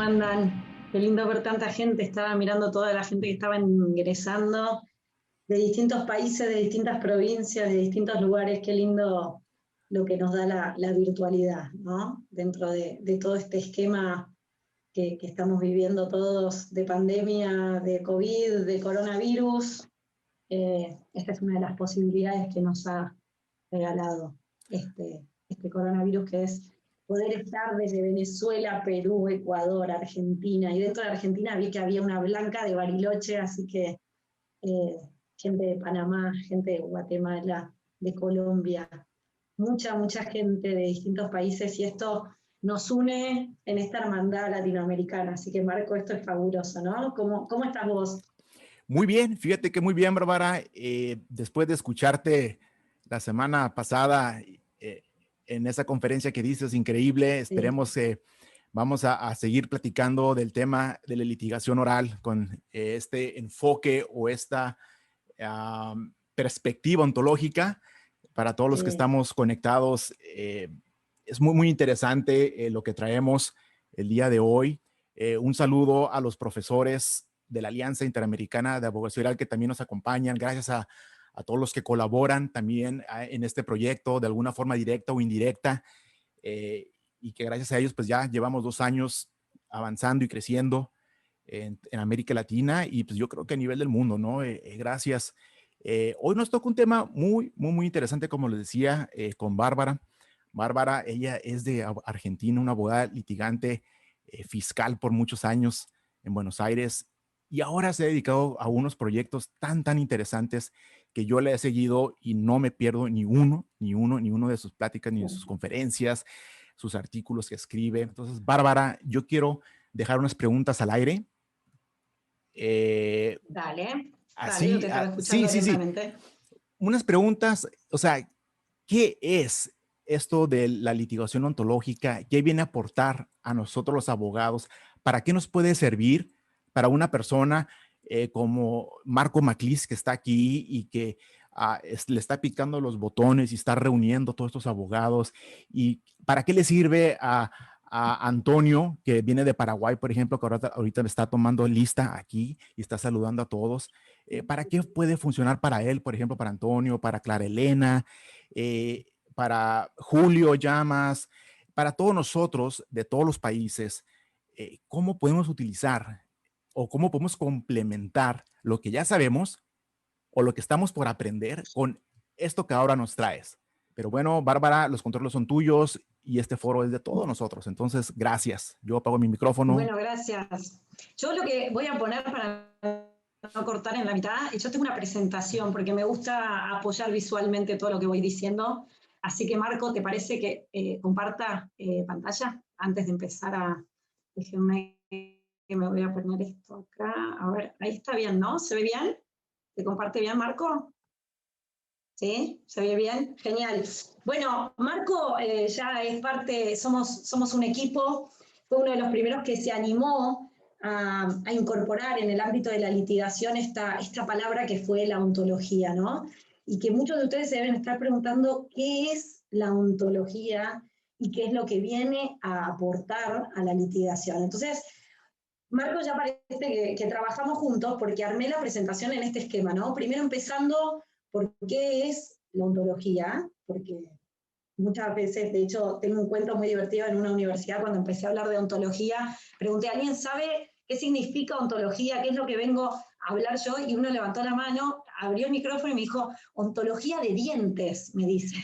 andan? Qué lindo ver tanta gente. Estaba mirando toda la gente que estaba ingresando de distintos países, de distintas provincias, de distintos lugares. Qué lindo lo que nos da la virtualidad, ¿no? Dentro de todo este esquema que estamos viviendo todos de pandemia, de COVID, de coronavirus. Esta es una de las posibilidades que nos ha regalado este coronavirus, que es poder estar desde Venezuela, Perú, Ecuador, Argentina, y dentro de Argentina vi que había una Blanca de Bariloche, así que gente de Panamá, gente de Guatemala, de Colombia, mucha gente de distintos países, y esto nos une en esta hermandad latinoamericana. Así que, Marco, esto es fabuloso, ¿no? ¿Cómo estás vos? Muy bien, fíjate que muy bien, Bárbara. Después de escucharte la semana pasada en esa conferencia que dices, increíble, Sí. esperemos que vamos a seguir platicando del tema de la litigación oral con este enfoque o esta perspectiva ontológica para todos los que Sí. estamos conectados. Es muy interesante lo que traemos el día de hoy. Un saludo a los profesores de la Alianza Interamericana de Abogacía Oral que también nos acompañan. Gracias a todos los que colaboran también en este proyecto de alguna forma directa o indirecta, y que gracias a ellos pues ya llevamos 2 años avanzando y creciendo en América Latina y pues yo creo que a nivel del mundo, ¿no? Gracias. Hoy nos toca un tema muy interesante, como les decía, con Bárbara. Bárbara, ella es de Argentina, una abogada litigante fiscal por muchos años en Buenos Aires, y ahora se ha dedicado a unos proyectos tan interesantes que yo le he seguido y no me pierdo ni uno de sus pláticas, ni de sus conferencias, sus artículos que escribe. Entonces, Bárbara, yo quiero dejar unas preguntas al aire. Dale, yo Así, te estaba sí, escuchando sí, sí. atentamente. Unas preguntas, o sea, ¿qué es esto de la litigación ontológica? ¿Qué viene a aportar a nosotros los abogados? ¿Para qué nos puede servir para una persona como Marco Maclis, que está aquí y que le está picando los botones y está reuniendo todos estos abogados? ¿Y para qué le sirve a Antonio, que viene de Paraguay, por ejemplo, que ahorita está tomando lista aquí y está saludando a todos? ¿Para qué puede funcionar para él, por ejemplo, para Antonio, para Clara Elena, para Julio Llamas, para todos nosotros de todos los países? ¿Cómo podemos utilizar o cómo podemos complementar lo que ya sabemos o lo que estamos por aprender con esto que ahora nos traes? Pero bueno, Bárbara, los controles son tuyos y este foro es de todos nosotros. Entonces, gracias. Yo apago mi micrófono. Bueno, gracias. Yo lo que voy a poner para no cortar en la mitad, yo tengo una presentación porque me gusta apoyar visualmente todo lo que voy diciendo. Así que, Marco, ¿te parece que comparta pantalla antes de empezar a... Déjenme que me voy a poner esto acá. A ver, ahí está bien, ¿no? ¿Se ve bien? ¿Se comparte bien, Marco? ¿Sí? ¿Se ve bien? Genial. Bueno, Marco ya es parte, somos un equipo, fue uno de los primeros que se animó a incorporar en el ámbito de la litigación esta palabra que fue la ontología, ¿no? Y que muchos de ustedes se deben estar preguntando qué es la ontología y qué es lo que viene a aportar a la litigación. Entonces, Marco, ya parece que trabajamos juntos porque armé la presentación en este esquema, ¿no? Primero empezando por qué es la ontología, porque muchas veces, de hecho, tengo un cuento muy divertido en una universidad cuando empecé a hablar de ontología, pregunté, ¿alguien sabe qué significa ontología? ¿Qué es lo que vengo a hablar yo? Y uno levantó la mano, abrió el micrófono y me dijo, ontología de dientes, me dice.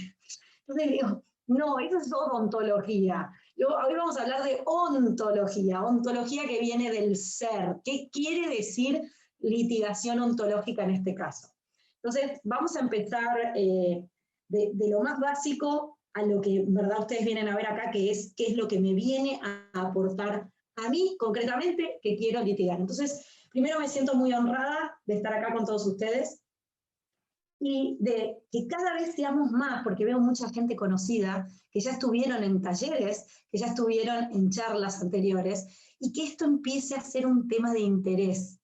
Entonces digo, no, eso es odontología. Hoy vamos a hablar de ontología, ontología que viene del ser. ¿Qué quiere decir litigación ontológica en este caso? Entonces, vamos a empezar de lo más básico a lo que en verdad ustedes vienen a ver acá, que es qué es lo que me viene a aportar a mí concretamente que quiero litigar. Entonces, primero me siento muy honrada de estar acá con todos ustedes y de que cada vez seamos más, porque veo mucha gente conocida que ya estuvieron en talleres, que ya estuvieron en charlas anteriores, y que esto empiece a ser un tema de interés,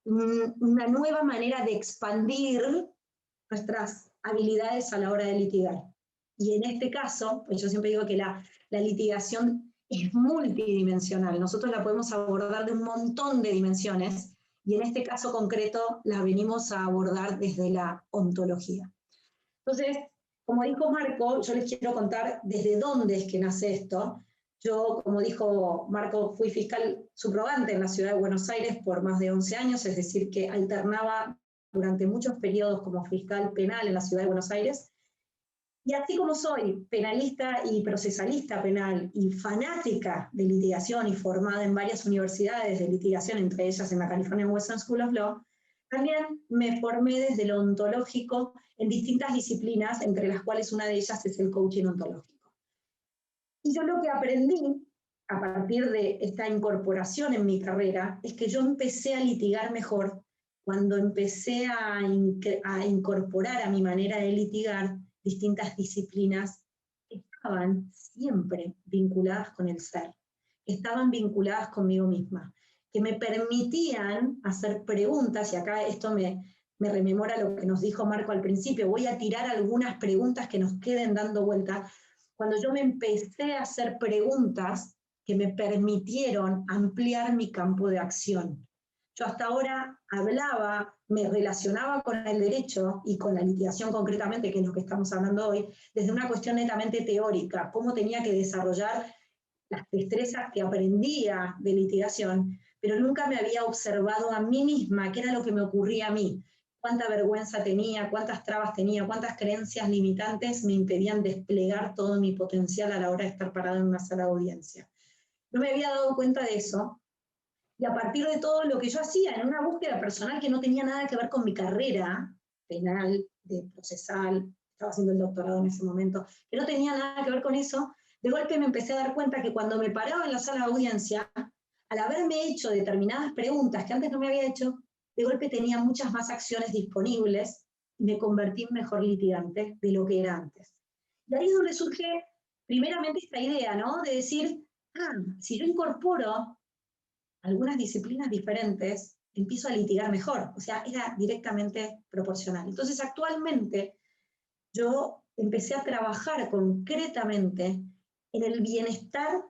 una nueva manera de expandir nuestras habilidades a la hora de litigar. Y en este caso, pues yo siempre digo que la litigación es multidimensional. Nosotros la podemos abordar de un montón de dimensiones, y en este caso concreto la venimos a abordar desde la ontología. Entonces, como dijo Marco, yo les quiero contar desde dónde es que nace esto. Yo, como dijo Marco, fui fiscal subrogante en la ciudad de Buenos Aires por más de 11 años, es decir, que alternaba durante muchos periodos como fiscal penal en la ciudad de Buenos Aires. Y así como soy penalista y procesalista penal y fanática de litigación y formada en varias universidades de litigación, entre ellas en la California Western School of Law, también me formé desde lo ontológico en distintas disciplinas, entre las cuales una de ellas es el coaching ontológico. Y yo lo que aprendí a partir de esta incorporación en mi carrera es que yo empecé a litigar mejor cuando empecé a incorporar a mi manera de litigar distintas disciplinas que estaban siempre vinculadas con el ser, que estaban vinculadas conmigo misma, que me permitían hacer preguntas, y acá esto me rememora lo que nos dijo Marco al principio, voy a tirar algunas preguntas que nos queden dando vuelta. Cuando yo me empecé a hacer preguntas que me permitieron ampliar mi campo de acción. Yo hasta ahora hablaba, me relacionaba con el derecho y con la litigación concretamente, que es lo que estamos hablando hoy, desde una cuestión netamente teórica, cómo tenía que desarrollar las destrezas que aprendía de litigación, pero nunca me había observado a mí misma, qué era lo que me ocurría a mí, cuánta vergüenza tenía, cuántas trabas tenía, cuántas creencias limitantes me impedían desplegar todo mi potencial a la hora de estar parado en una sala de audiencia. No me había dado cuenta de eso, y a partir de todo lo que yo hacía en una búsqueda personal que no tenía nada que ver con mi carrera penal, de procesal, estaba haciendo el doctorado en ese momento, que no tenía nada que ver con eso, de golpe me empecé a dar cuenta que cuando me paraba en la sala de audiencia, al haberme hecho determinadas preguntas que antes no me había hecho, de golpe tenía muchas más acciones disponibles y me convertí en mejor litigante de lo que era antes. Y ahí es donde surge primeramente esta idea, ¿no? De decir, si yo incorporo algunas disciplinas diferentes, empiezo a litigar mejor, o sea, era directamente proporcional. Entonces, actualmente, yo empecé a trabajar concretamente en el bienestar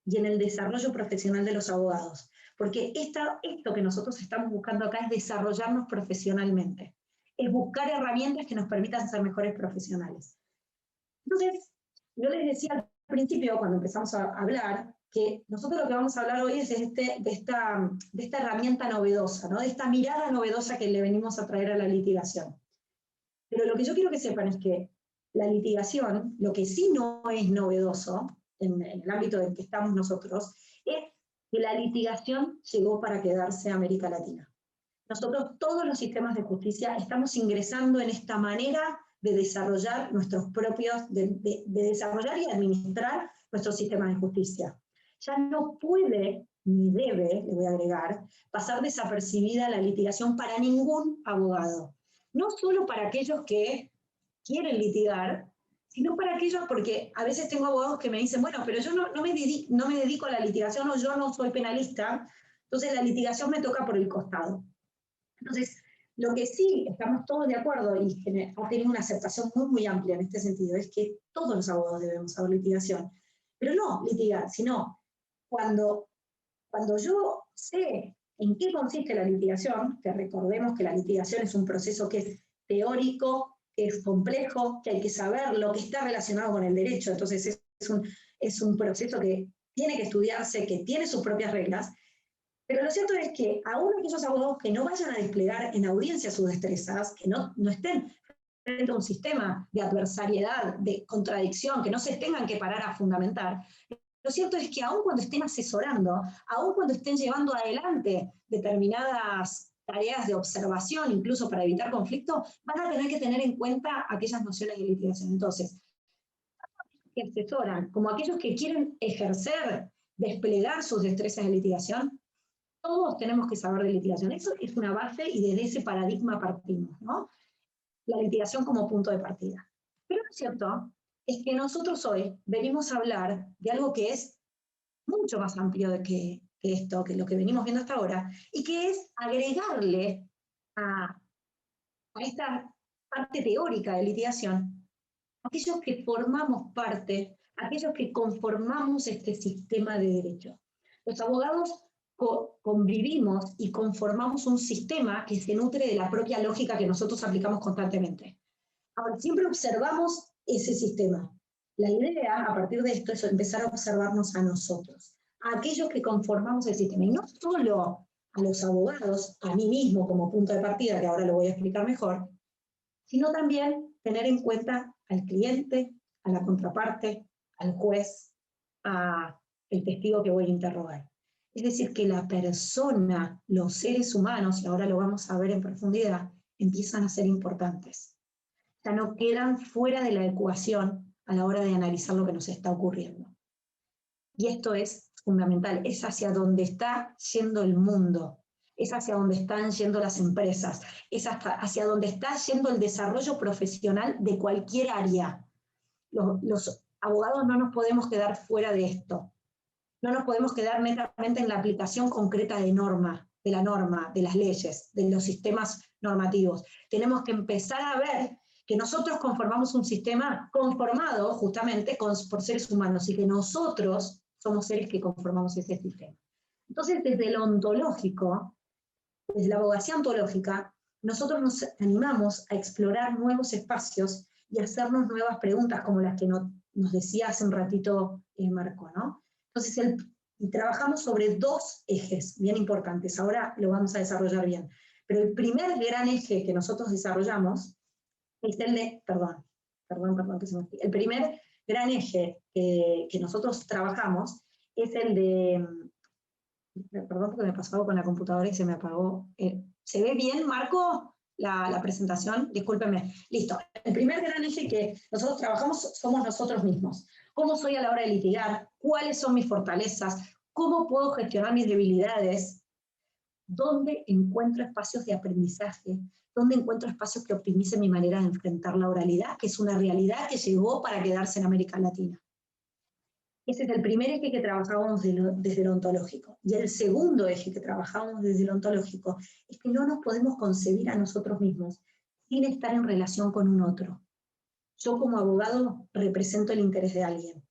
y en el desarrollo profesional de los abogados, porque esto que nosotros estamos buscando acá es desarrollarnos profesionalmente, es buscar herramientas que nos permitan ser mejores profesionales. Entonces, yo les decía al principio, cuando empezamos a hablar, que nosotros lo que vamos a hablar hoy es de esta herramienta novedosa, ¿no? De esta mirada novedosa que le venimos a traer a la litigación. Pero lo que yo quiero que sepan es que la litigación, lo que sí no es novedoso en el ámbito en que estamos nosotros, es que la litigación llegó para quedarse a América Latina. Nosotros, todos los sistemas de justicia, estamos ingresando en esta manera de desarrollar nuestros propios, de desarrollar y administrar nuestros sistemas de justicia. Ya no puede, ni debe, le voy a agregar, pasar desapercibida la litigación para ningún abogado. No solo para aquellos que quieren litigar, sino para aquellos, porque a veces tengo abogados que me dicen, bueno, pero yo no me dedico a la litigación, o yo no soy penalista, entonces la litigación me toca por el costado. Entonces, lo que sí estamos todos de acuerdo y ha tenido una aceptación muy, muy amplia en este sentido es que todos los abogados debemos saber litigación. Pero no litigar, sino cuando yo sé en qué consiste la litigación, que recordemos que la litigación es un proceso que es teórico, que es complejo, que hay que saberlo, que está relacionado con el derecho, entonces es un proceso que tiene que estudiarse, que tiene sus propias reglas. Pero lo cierto es que aún aquellos abogados que no vayan a desplegar en audiencia sus destrezas, que no estén frente a un sistema de adversariedad, de contradicción, que no se tengan que parar a fundamentar, lo cierto es que aún cuando estén asesorando, aún cuando estén llevando adelante determinadas tareas de observación, incluso para evitar conflicto, van a tener que tener en cuenta aquellas nociones de litigación. Entonces, que asesoran, como aquellos que quieren ejercer, desplegar sus destrezas de litigación, todos tenemos que saber de litigación. Eso es una base y desde ese paradigma partimos, ¿no? La litigación como punto de partida. Pero lo cierto es que nosotros hoy venimos a hablar de algo que es mucho más amplio que esto, que lo que venimos viendo hasta ahora, y que es agregarle a esta parte teórica de litigación aquellos que formamos parte aquellos que conformamos este sistema de derecho. Los abogados convivimos y conformamos un sistema que se nutre de la propia lógica que nosotros aplicamos constantemente. Ahora, siempre observamos ese sistema. La idea, a partir de esto, es empezar a observarnos a nosotros, a aquellos que conformamos el sistema, y no solo a los abogados, a mí mismo como punto de partida, que ahora lo voy a explicar mejor, sino también tener en cuenta al cliente, a la contraparte, al juez, al testigo que voy a interrogar. Es decir, que la persona, los seres humanos, y ahora lo vamos a ver en profundidad, empiezan a ser importantes. Ya no quedan fuera de la ecuación a la hora de analizar lo que nos está ocurriendo. Y esto es fundamental, es hacia donde está yendo el mundo, es hacia donde están yendo las empresas, es hacia donde está yendo el desarrollo profesional de cualquier área. Los abogados no nos podemos quedar fuera de esto. No nos podemos quedar netamente en la aplicación concreta de la norma, de las leyes, de los sistemas normativos. Tenemos que empezar a ver que nosotros conformamos un sistema conformado justamente por seres humanos y que nosotros somos seres que conformamos ese sistema. Entonces, desde lo ontológico, desde la abogacía ontológica, nosotros nos animamos a explorar nuevos espacios y hacernos nuevas preguntas, como las que nos decía hace un ratito Marco, ¿no? Entonces, y trabajamos sobre dos ejes bien importantes. Ahora lo vamos a desarrollar bien. Pero el primer gran eje que nosotros desarrollamos es el de, el primer gran eje que nosotros trabajamos es el de, perdón porque me pasó algo con la computadora y se me apagó. ¿Se ve bien, Marco, la presentación? Discúlpeme. Listo. El primer gran eje que nosotros trabajamos somos nosotros mismos. ¿Cómo soy a la hora de litigar? ¿Cuáles son mis fortalezas? ¿Cómo puedo gestionar mis debilidades? ¿Dónde encuentro espacios de aprendizaje? ¿Dónde encuentro espacios que optimicen mi manera de enfrentar la oralidad, que es una realidad que llegó para quedarse en América Latina? Ese es el primer eje que trabajamos desde lo ontológico. Y el segundo eje que trabajamos desde lo ontológico es que no nos podemos concebir a nosotros mismos sin estar en relación con un otro. Yo como abogado represento el interés de alguien.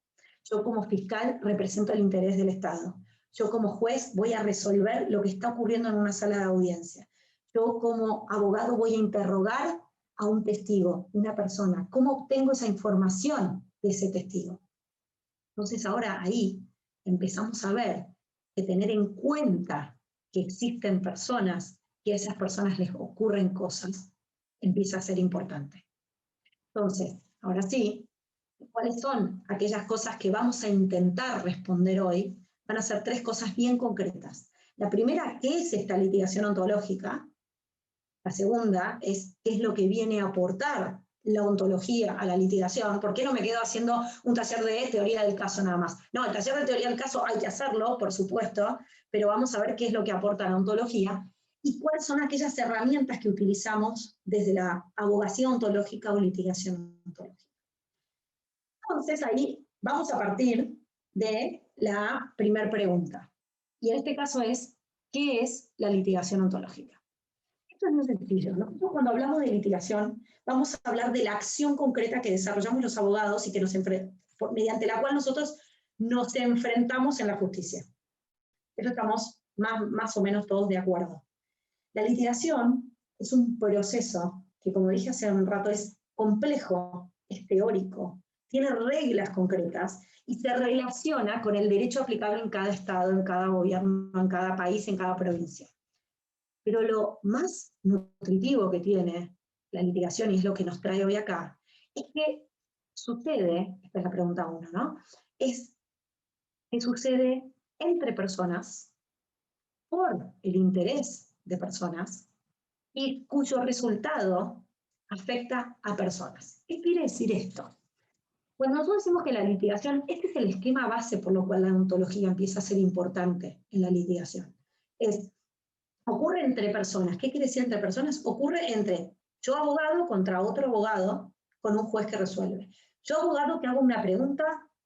Yo como fiscal represento el interés del Estado. Yo como juez voy a resolver lo que está ocurriendo en una sala de audiencia. Yo como abogado voy a interrogar a un testigo, una persona. ¿Cómo obtengo esa información de ese testigo? Entonces ahora ahí empezamos a ver que tener en cuenta que existen personas, que a esas personas les ocurren cosas, empieza a ser importante. Entonces, ahora sí, ¿cuáles son aquellas cosas que vamos a intentar responder hoy? Van a ser tres cosas bien concretas. La primera, ¿qué es esta litigación ontológica? La segunda es, ¿qué es lo que viene a aportar la ontología a la litigación? ¿Por qué no me quedo haciendo un taller de teoría del caso nada más? No, el taller de teoría del caso hay que hacerlo, por supuesto, pero vamos a ver qué es lo que aporta la ontología y cuáles son aquellas herramientas que utilizamos desde la abogacía ontológica o litigación ontológica. Entonces ahí vamos a partir de la primera pregunta. Y en este caso es, ¿qué es la litigación ontológica? Esto es muy sencillo. Nosotros cuando hablamos de litigación vamos a hablar de la acción concreta que desarrollamos los abogados y que mediante la cual nosotros nos enfrentamos en la justicia. Eso estamos más o menos todos de acuerdo. La litigación es un proceso que, como dije hace un rato, es complejo, es teórico, tiene reglas concretas y se relaciona con el derecho aplicable en cada estado, en cada gobierno, en cada país, en cada provincia. Pero lo más nutritivo que tiene la litigación, y es lo que nos trae hoy acá, es que sucede, esta es la pregunta 1, ¿no? Es que sucede entre personas, por el interés de personas, y cuyo resultado afecta a personas. ¿Qué quiere decir esto? Cuando nosotros decimos que la litigación, este es el esquema base por lo cual la ontología empieza a ser importante en la litigación. Ocurre entre personas. ¿Qué quiere decir entre personas? Ocurre entre yo abogado contra otro abogado con un juez que resuelve. Yo abogado que hago una pregunta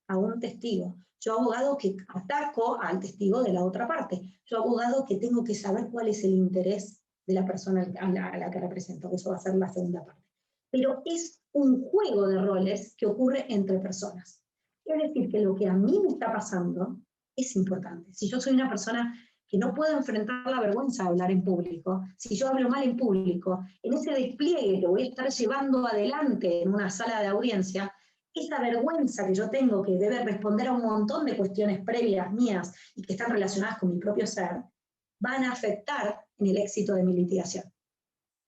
a un testigo. Yo abogado que ataco al testigo de la otra parte. Yo abogado que tengo que saber cuál es el interés de la persona a la que represento, que eso va a ser la segunda parte. Pero es un juego de roles que ocurre entre personas. Es decir, que lo que a mí me está pasando es importante. Si yo soy una persona que no puedo enfrentar la vergüenza de hablar en público, si yo hablo mal en público, en ese despliegue que voy a estar llevando adelante en una sala de audiencia, esa vergüenza que yo tengo, que debe responder a un montón de cuestiones previas mías y que están relacionadas con mi propio ser, van a afectar en el éxito de mi litigación.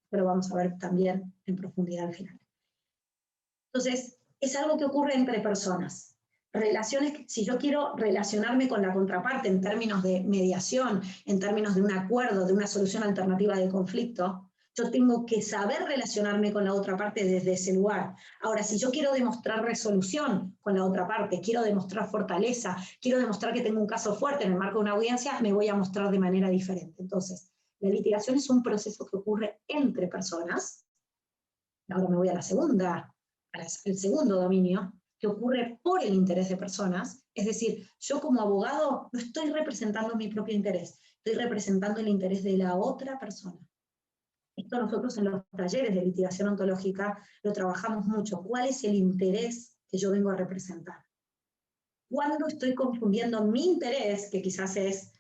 Pero vamos a ver también en profundidad al final. Entonces, es algo que ocurre entre personas. Relaciones, si yo quiero relacionarme con la contraparte en términos de mediación, en términos de un acuerdo, de una solución alternativa de conflicto, yo tengo que saber relacionarme con la otra parte desde ese lugar. Ahora, si yo quiero demostrar resolución con la otra parte, quiero demostrar fortaleza, quiero demostrar que tengo un caso fuerte en el marco de una audiencia, me voy a mostrar de manera diferente. Entonces, la litigación es un proceso que ocurre entre personas. Ahora me voy a la segunda, el segundo dominio, que ocurre por el interés de personas. Es decir, yo como abogado no estoy representando mi propio interés, estoy representando el interés de la otra persona. Esto nosotros en los talleres de litigación ontológica lo trabajamos mucho. ¿Cuál es el interés que yo vengo a representar? ¿Cuándo estoy confundiendo mi interés, que quizás es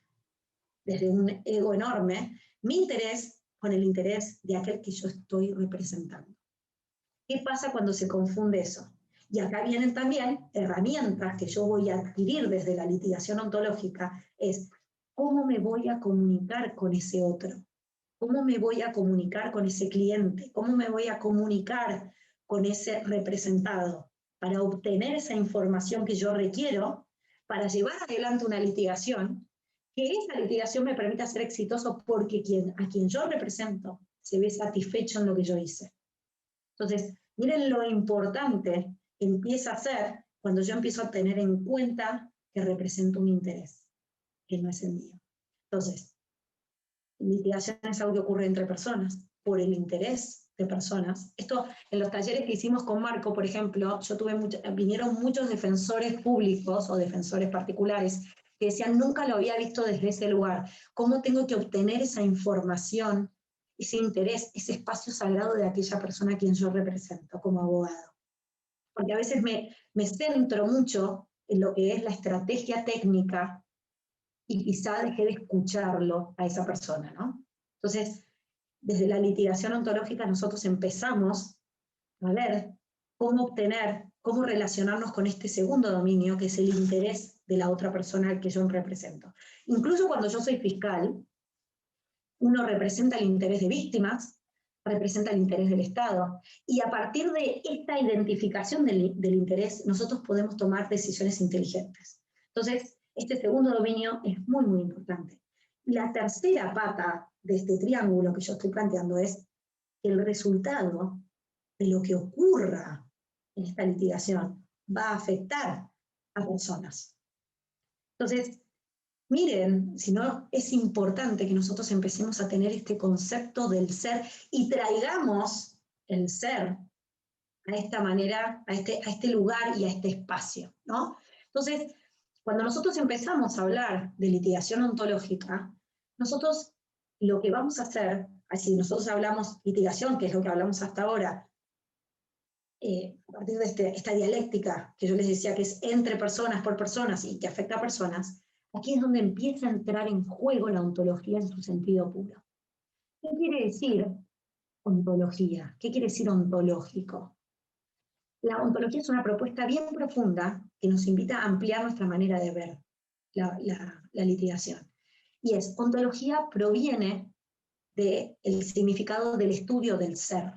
desde un ego enorme, mi interés con el interés de aquel que yo estoy representando? ¿Qué pasa cuando se confunde eso? Y acá vienen también herramientas que yo voy a adquirir desde la litigación ontológica, es cómo me voy a comunicar con ese otro, cómo me voy a comunicar con ese cliente, cómo me voy a comunicar con ese representado para obtener esa información que yo requiero para llevar adelante una litigación, que esa litigación me permita ser exitoso porque a quien yo represento se ve satisfecho en lo que yo hice. Entonces, miren lo importante que empieza a ser cuando yo empiezo a tener en cuenta que represento un interés, que no es el mío. Entonces, litigación es algo que ocurre entre personas, por el interés de personas. Esto, en los talleres que hicimos con Marco, por ejemplo, vinieron muchos defensores públicos o defensores particulares que decían, nunca lo había visto desde ese lugar. ¿Cómo tengo que obtener esa información, ese interés, ese espacio sagrado de aquella persona a quien yo represento como abogado? Porque a veces me centro mucho en lo que es la estrategia técnica y quizá dejé de escucharlo a esa persona, ¿no? Entonces, desde la litigación ontológica nosotros empezamos a ver cómo obtener, cómo relacionarnos con este segundo dominio, que es el interés de la otra persona al que yo represento. Incluso cuando yo soy fiscal, uno representa el interés de víctimas, representa el interés del Estado, y a partir de esta identificación del interés, nosotros podemos tomar decisiones inteligentes. Entonces, este segundo dominio es muy, muy importante. La tercera pata de este triángulo que yo estoy planteando es que el resultado de lo que ocurra en esta litigación va a afectar a personas. Entonces, miren, si no, es importante que nosotros empecemos a tener este concepto del ser y traigamos el ser a esta manera, a este lugar y a este espacio, ¿no? Entonces, cuando nosotros empezamos a hablar de litigación ontológica, nosotros lo que vamos a hacer, así nosotros hablamos litigación, que es lo que hablamos hasta ahora, a partir de esta dialéctica que yo les decía que es entre personas, por personas y que afecta a personas, aquí es donde empieza a entrar en juego la ontología en su sentido puro. ¿Qué quiere decir ontología? ¿Qué quiere decir ontológico? La ontología es una propuesta bien profunda que nos invita a ampliar nuestra manera de ver la litigación. Y ontología proviene del significado del estudio del ser.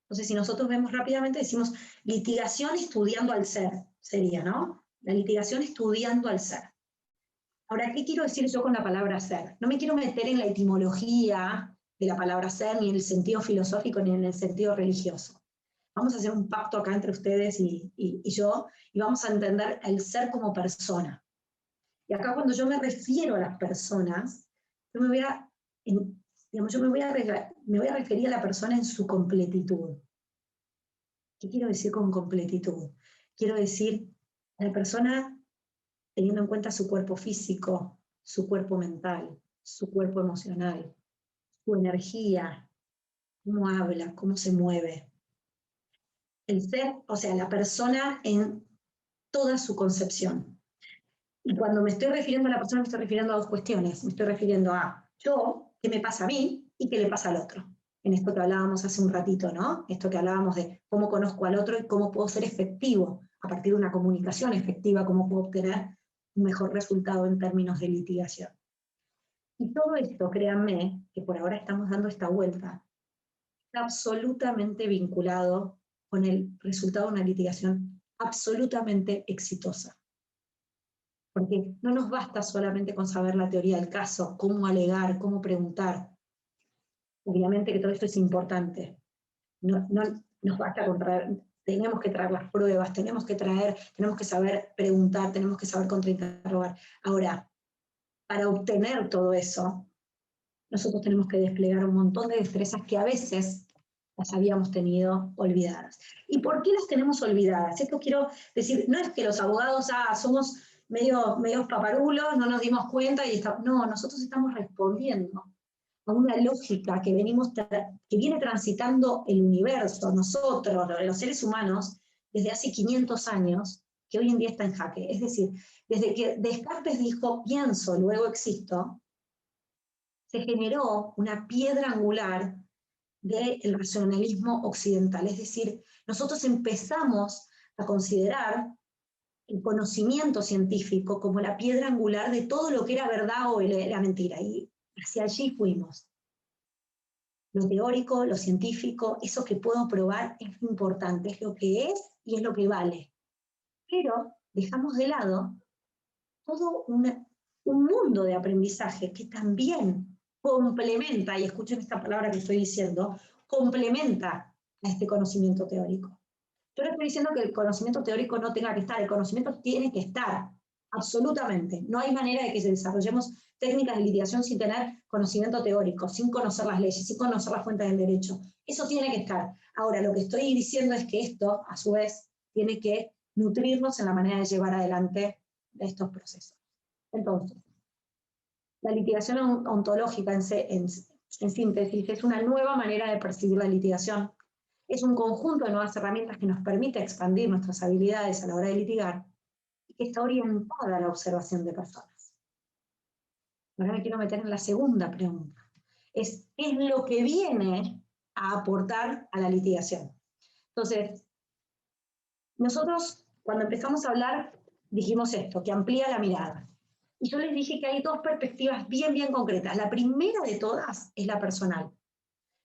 Entonces, si nosotros vemos rápidamente, decimos litigación estudiando al ser, sería, ¿no? La litigación estudiando al ser. Ahora, ¿qué quiero decir yo con la palabra ser? No me quiero meter en la etimología de la palabra ser, ni en el sentido filosófico, ni en el sentido religioso. Vamos a hacer un pacto acá entre ustedes y yo, y vamos a entender el ser como persona. Y acá cuando yo me refiero a las personas, yo me voy a referir a la persona en su completitud. ¿Qué quiero decir con completitud? Quiero decir a la persona teniendo en cuenta su cuerpo físico, su cuerpo mental, su cuerpo emocional, su energía, cómo habla, cómo se mueve. El ser, o sea, la persona en toda su concepción. Y cuando me estoy refiriendo a la persona, me estoy refiriendo a dos cuestiones. Me estoy refiriendo a yo, qué me pasa a mí y qué le pasa al otro. En esto que hablábamos hace un ratito, ¿no? Esto que hablábamos de cómo conozco al otro y cómo puedo ser efectivo a partir de una comunicación efectiva, cómo puedo obtener un mejor resultado en términos de litigación. Y todo esto, créanme, que por ahora estamos dando esta vuelta, está absolutamente vinculado con el resultado de una litigación absolutamente exitosa. Porque no nos basta solamente con saber la teoría del caso, cómo alegar, cómo preguntar. Obviamente que todo esto es importante. No nos basta con traer, tenemos que traer las pruebas, tenemos que saber preguntar, tenemos que saber contrainterrogar. Ahora, para obtener todo eso, nosotros tenemos que desplegar un montón de destrezas que a veces las habíamos tenido olvidadas. ¿Y por qué las tenemos olvidadas? Esto quiero decir, no es que los abogados somos medios paparulos, no nos dimos cuenta y no, nosotros estamos respondiendo a una lógica que viene transitando el universo, nosotros, los seres humanos, desde hace 500 años, que hoy en día está en jaque. Es decir, desde que Descartes dijo pienso, luego existo, se generó una piedra angular del racionalismo occidental. Es decir, nosotros empezamos a considerar el conocimiento científico como la piedra angular de todo lo que era verdad o era mentira. Y hacia allí fuimos. Lo teórico, lo científico, eso que puedo probar es importante, es lo que es y es lo que vale. Pero dejamos de lado todo un mundo de aprendizaje que también complementa, y escuchen esta palabra que estoy diciendo, complementa a este conocimiento teórico. Yo no estoy diciendo que el conocimiento teórico no tenga que estar, el conocimiento tiene que estar, absolutamente. No hay manera de que desarrollemos técnicas de litigación sin tener conocimiento teórico, sin conocer las leyes, sin conocer las fuentes del derecho. Eso tiene que estar. Ahora, lo que estoy diciendo es que esto, a su vez, tiene que nutrirnos en la manera de llevar adelante estos procesos. Entonces, la litigación ontológica en síntesis es una nueva manera de percibir la litigación. Es un conjunto de nuevas herramientas que nos permite expandir nuestras habilidades a la hora de litigar y que está orientada a la observación de personas. Ahora me quiero meter en la segunda pregunta. ¿Qué es lo que viene a aportar a la litigación? Entonces, nosotros cuando empezamos a hablar dijimos esto, que amplía la mirada. Y yo les dije que hay dos perspectivas bien concretas. La primera de todas es la personal.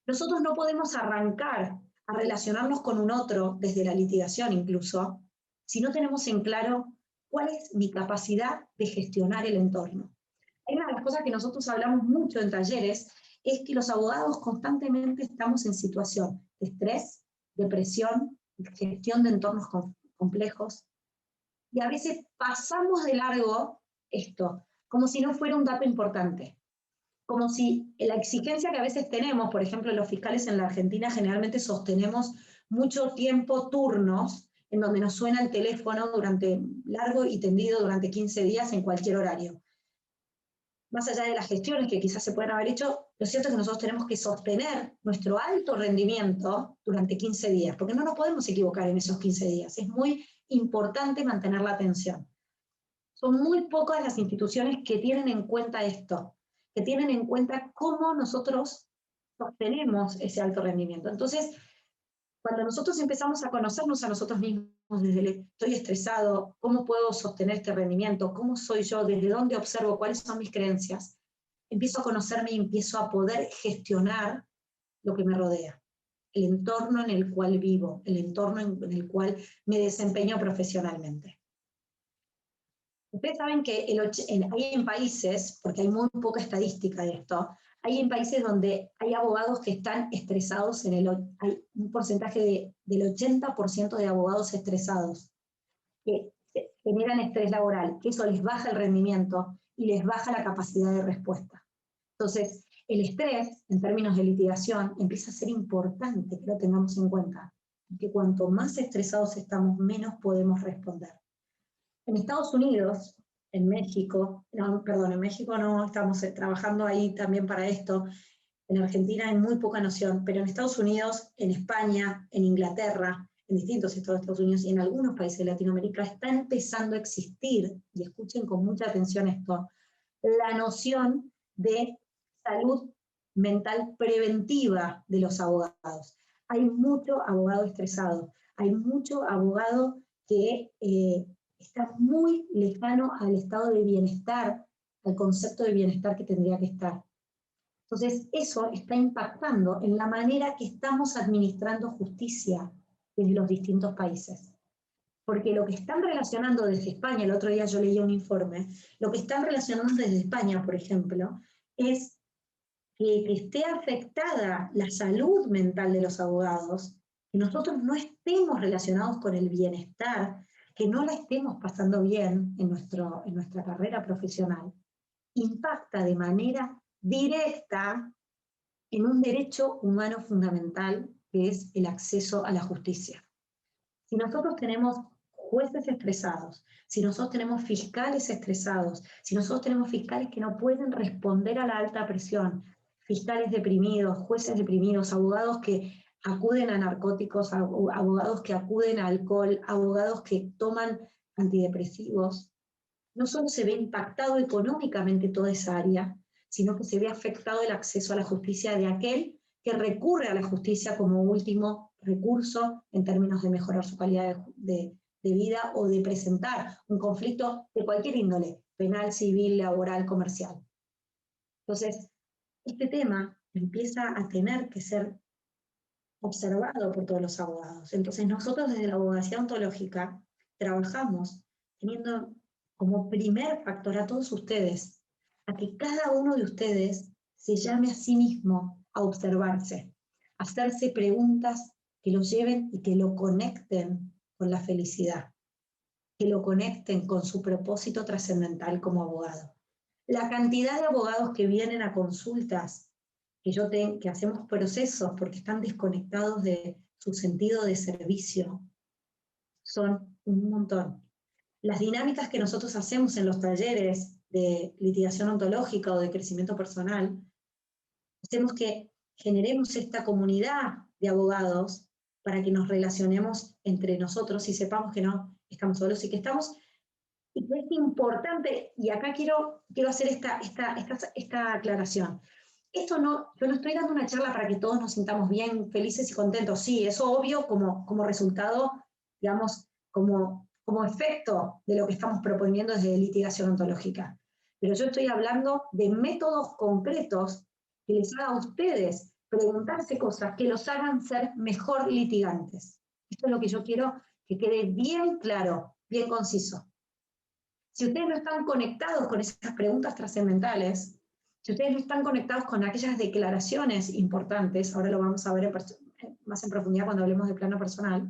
Nosotros no podemos arrancar a relacionarnos con un otro, desde la litigación incluso, si no tenemos en claro cuál es mi capacidad de gestionar el entorno. Hay una de las cosas que nosotros hablamos mucho en talleres, es que los abogados constantemente estamos en situación de estrés, depresión, gestión de entornos complejos, y a veces pasamos de largo esto, como si no fuera un dato importante. Como si la exigencia que a veces tenemos, por ejemplo, los fiscales en la Argentina generalmente sostenemos mucho tiempo turnos en donde nos suena el teléfono durante largo y tendido durante 15 días en cualquier horario. Más allá de las gestiones que quizás se pueden haber hecho, lo cierto es que nosotros tenemos que sostener nuestro alto rendimiento durante 15 días, porque no nos podemos equivocar en esos 15 días. Es muy importante mantener la atención. Son muy pocas las instituciones que tienen en cuenta esto, que tienen en cuenta cómo nosotros sostenemos ese alto rendimiento. Entonces, cuando nosotros empezamos a conocernos a nosotros mismos, desde el estoy estresado, cómo puedo sostener este rendimiento, cómo soy yo, desde dónde observo, cuáles son mis creencias, empiezo a conocerme y empiezo a poder gestionar lo que me rodea, el entorno en el cual vivo, el entorno en el cual me desempeño profesionalmente. Ustedes saben que hay en países, porque hay muy poca estadística de esto, hay en países donde hay abogados que están estresados, hay un porcentaje del 80% de abogados estresados, que generan estrés laboral, que eso les baja el rendimiento y les baja la capacidad de respuesta. Entonces, el estrés, en términos de litigación, empieza a ser importante que lo tengamos en cuenta, porque cuanto más estresados estamos, menos podemos responder. En Estados Unidos, en México no, estamos trabajando ahí también para esto. En Argentina hay muy poca noción, pero en Estados Unidos, en España, en Inglaterra, en distintos estados de Estados Unidos y en algunos países de Latinoamérica, está empezando a existir, y escuchen con mucha atención esto, la noción de salud mental preventiva de los abogados. Hay mucho abogado estresado, hay mucho abogado que está muy lejano al estado de bienestar, al concepto de bienestar que tendría que estar. Entonces, eso está impactando en la manera que estamos administrando justicia desde los distintos países. Porque lo que están relacionando desde España, el otro día yo leía un informe, lo que están relacionando desde España, por ejemplo, es que esté afectada la salud mental de los abogados, que nosotros no estemos relacionados con el bienestar, que no la estemos pasando bien en nuestra carrera profesional, impacta de manera directa en un derecho humano fundamental, que es el acceso a la justicia. Si nosotros tenemos jueces estresados, si nosotros tenemos fiscales estresados, si nosotros tenemos fiscales que no pueden responder a la alta presión, fiscales deprimidos, jueces deprimidos, abogados que acuden a narcóticos, abogados que acuden a alcohol, abogados que toman antidepresivos, no solo se ve impactado económicamente toda esa área, sino que se ve afectado el acceso a la justicia de aquel que recurre a la justicia como último recurso en términos de mejorar su calidad de vida o de presentar un conflicto de cualquier índole, penal, civil, laboral, comercial. Entonces, este tema empieza a tener que ser observado por todos los abogados. Entonces, nosotros desde la abogacía ontológica trabajamos teniendo como primer factor a todos ustedes, a que cada uno de ustedes se llame a sí mismo a observarse, a hacerse preguntas que lo lleven y que lo conecten con la felicidad, que lo conecten con su propósito trascendental como abogado. La cantidad de abogados que vienen a consultas, que hacemos procesos porque están desconectados de su sentido de servicio, son un montón. Las dinámicas que nosotros hacemos en los talleres de litigación ontológica o de crecimiento personal, hacemos que generemos esta comunidad de abogados para que nos relacionemos entre nosotros y sepamos que no estamos solos y que estamos. Y que es importante, y acá quiero hacer esta aclaración. Yo no estoy dando una charla para que todos nos sintamos bien, felices y contentos. Sí, eso obvio como resultado, digamos, como efecto de lo que estamos proponiendo desde litigación ontológica. Pero yo estoy hablando de métodos concretos que les hagan a ustedes preguntarse cosas que los hagan ser mejor litigantes. Esto es lo que yo quiero que quede bien claro, bien conciso. Si ustedes no están conectados con esas preguntas trascendentales, si ustedes no están conectados con aquellas declaraciones importantes, ahora lo vamos a ver más en profundidad cuando hablemos de plano personal,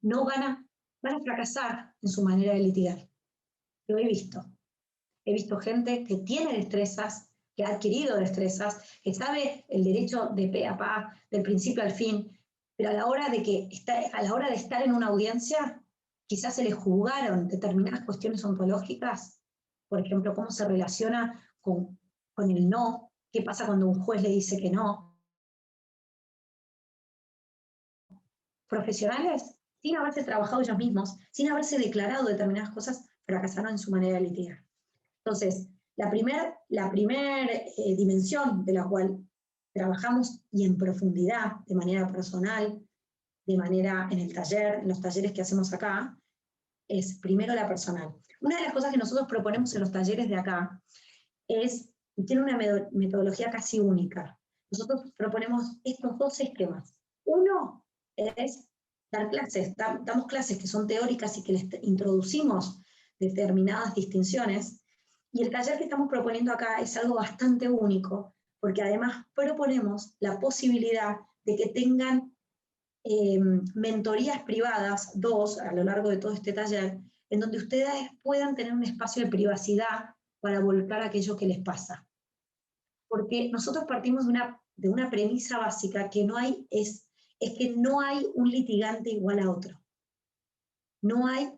no van a fracasar en su manera de litigar. Lo he visto. He visto gente que tiene destrezas, que ha adquirido destrezas, que sabe el derecho de pe a pa, del principio al fin, pero a la hora de estar en una audiencia, quizás se les jugaron determinadas cuestiones ontológicas, por ejemplo, cómo se relaciona con el no, qué pasa cuando un juez le dice que no. Profesionales, sin haberse trabajado ellos mismos, sin haberse declarado determinadas cosas, fracasaron en su manera de litigar. Entonces, la primera dimensión de la cual trabajamos y en profundidad, de manera personal, de manera en el taller, en los talleres que hacemos acá, es primero la personal. Una de las cosas que nosotros proponemos en los talleres de acá tiene una metodología casi única. Nosotros proponemos estos dos esquemas. Uno es dar clases, damos clases que son teóricas y que les introducimos determinadas distinciones, y el taller que estamos proponiendo acá es algo bastante único, porque además proponemos la posibilidad de que tengan mentorías privadas, 2 a lo largo de todo este taller, en donde ustedes puedan tener un espacio de privacidad para volcar aquello que les pasa. Porque nosotros partimos de una premisa básica que es que no hay un litigante igual a otro. No hay,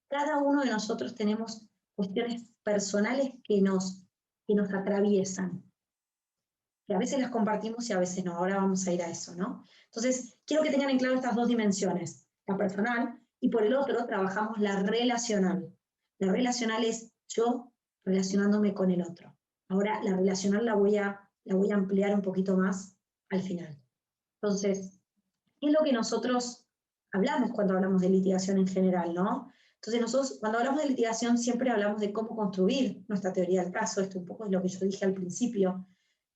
cada uno de nosotros tenemos cuestiones personales que nos atraviesan. que a veces las compartimos y a veces no. Ahora vamos a ir a eso, ¿no? Entonces, quiero que tengan en claro estas dos dimensiones, la personal y por el otro trabajamos la relacional. La relacional es yo relacionándome con el otro. Ahora, la relacional la voy a ampliar un poquito más al final. Entonces, ¿qué es lo que nosotros hablamos cuando hablamos de litigación en general, no? Entonces nosotros, cuando hablamos de litigación, siempre hablamos de cómo construir nuestra teoría del caso. Esto un poco es lo que yo dije al principio.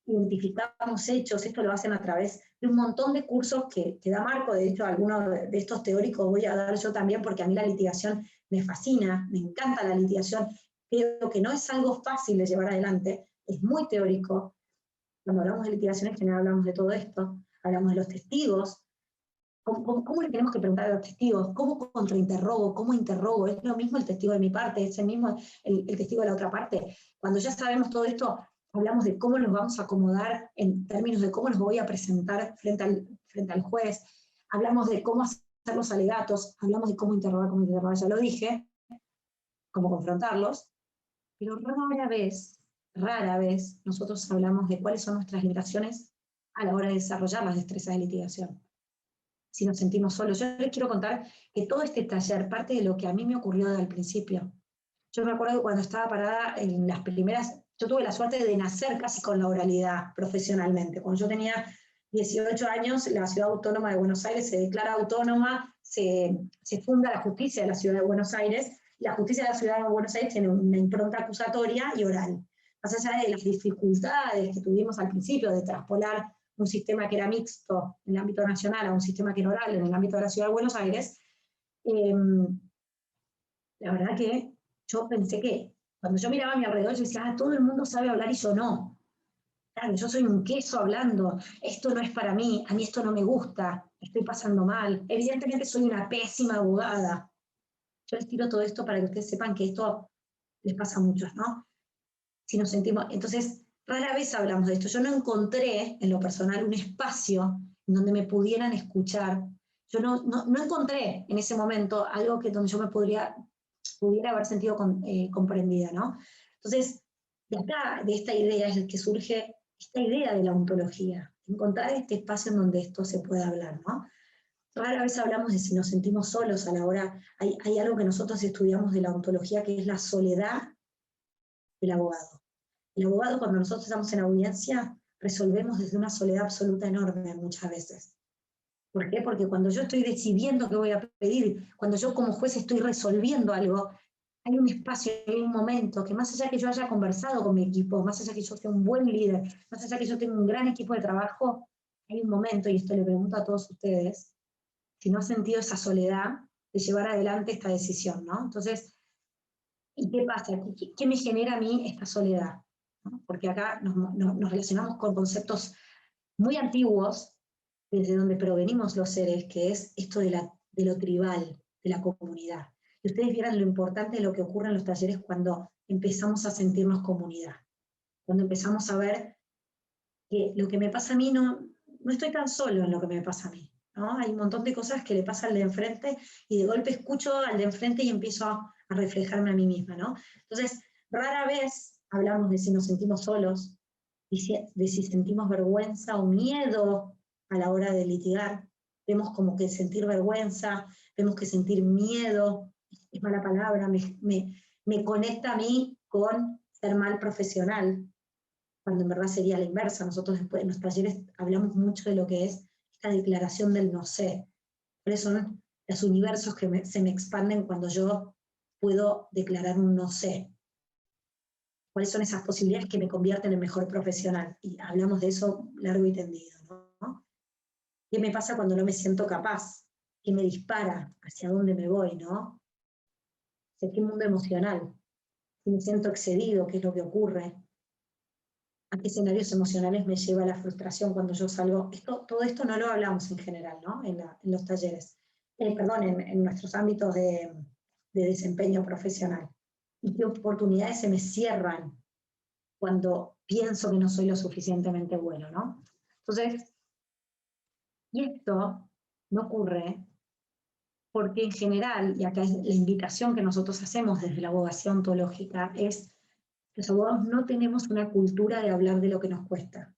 Identificamos hechos, esto lo hacen a través de un montón de cursos que da Marco. De hecho, algunos de estos teóricos voy a dar yo también, porque a mí la litigación me fascina, me encanta la litigación. Creo que no es algo fácil de llevar adelante, es muy teórico. Cuando hablamos de litigación en general hablamos de todo esto, hablamos de los testigos. ¿Cómo le tenemos que preguntar a los testigos? ¿Cómo contrainterrogo? ¿Cómo interrogo? ¿Es lo mismo el testigo de mi parte? ¿Es el mismo el testigo de la otra parte? Cuando ya sabemos todo esto, hablamos de cómo nos vamos a acomodar en términos de cómo nos voy a presentar frente al juez. Hablamos de cómo hacer los alegatos, hablamos de cómo interrogar, ya lo dije, cómo confrontarlos, pero rara vez nosotros hablamos de cuáles son nuestras limitaciones a la hora de desarrollar las destrezas de litigación. Si nos sentimos solos. Yo les quiero contar que todo este taller parte de lo que a mí me ocurrió desde el principio. Yo me acuerdo que cuando estaba parada en las primeras, yo tuve la suerte de nacer casi con la oralidad profesionalmente. Cuando yo tenía 18 años, la Ciudad Autónoma de Buenos Aires se declara autónoma, se funda la justicia de la Ciudad de Buenos Aires, y la justicia de la Ciudad de Buenos Aires tiene una impronta acusatoria y oral. Más allá de las dificultades que tuvimos al principio de traspolar un sistema que era mixto en el ámbito nacional a un sistema que era oral en el ámbito de la Ciudad de Buenos Aires, la verdad que yo pensé que cuando yo miraba a mi alrededor, yo decía, todo el mundo sabe hablar y yo no. Claro, yo soy un queso hablando, esto no es para mí, a mí esto no me gusta, estoy pasando mal. Evidentemente soy una pésima abogada. Yo les tiro todo esto para que ustedes sepan que esto les pasa a muchos, ¿no? Si nos sentimos, entonces, rara vez hablamos de esto. Yo no encontré, en lo personal, un espacio en donde me pudieran escuchar. Yo no encontré en ese momento algo donde yo me pudiera haber sentido comprendida, ¿no? Entonces, de acá, de esta idea, es el que surge esta idea de la ontología, encontrar este espacio en donde esto se pueda hablar, ¿no? Rara vez hablamos de si nos sentimos solos a la hora, hay algo que nosotros estudiamos de la ontología que es la soledad del abogado. El abogado, cuando nosotros estamos en audiencia, resolvemos desde una soledad absoluta enorme muchas veces. ¿Por qué? Porque cuando yo estoy decidiendo qué voy a pedir, cuando yo como juez estoy resolviendo algo, hay un espacio, hay un momento que más allá que yo haya conversado con mi equipo, más allá que yo sea un buen líder, más allá que yo tenga un gran equipo de trabajo, hay un momento, y esto le pregunto a todos ustedes, si no han sentido esa soledad de llevar adelante esta decisión, ¿no? Entonces, ¿y qué pasa? ¿Qué me genera a mí esta soledad? ¿No? Porque acá nos relacionamos con conceptos muy antiguos, desde donde provenimos los seres, que es esto de lo tribal, de la comunidad. Y ustedes vieran lo importante de lo que ocurre en los talleres cuando empezamos a sentirnos comunidad, cuando empezamos a ver que lo que me pasa a mí no estoy tan solo en lo que me pasa a mí, ¿no? Hay un montón de cosas que le pasa al de enfrente y de golpe escucho al de enfrente y empiezo a reflejarme a mí misma, ¿no? Entonces, rara vez hablamos de si nos sentimos solos, de si sentimos vergüenza o miedo a la hora de litigar. Vemos como que sentir vergüenza, vemos que sentir miedo, es mala palabra, me conecta a mí con ser mal profesional, cuando en verdad sería la inversa. Nosotros después en los talleres hablamos mucho de lo que es esta declaración del no sé. ¿Cuáles son los universos que se me expanden cuando yo puedo declarar un no sé? ¿Cuáles son esas posibilidades que me convierten en mejor profesional? Y hablamos de eso largo y tendido, ¿no? ¿Qué me pasa cuando no me siento capaz? ¿Qué me dispara? ¿Hacia dónde me voy, no? ¿Qué mundo emocional? Si me siento excedido, ¿qué es lo que ocurre? ¿A qué escenarios emocionales me lleva la frustración cuando yo salgo? Todo esto no lo hablamos en general, ¿no? En los talleres. En nuestros ámbitos de desempeño profesional. ¿Y qué oportunidades se me cierran cuando pienso que no soy lo suficientemente bueno, ¿no? Entonces, y esto no ocurre porque en general, y acá es la invitación que nosotros hacemos desde la abogacía ontológica, es que los abogados no tenemos una cultura de hablar de lo que nos cuesta.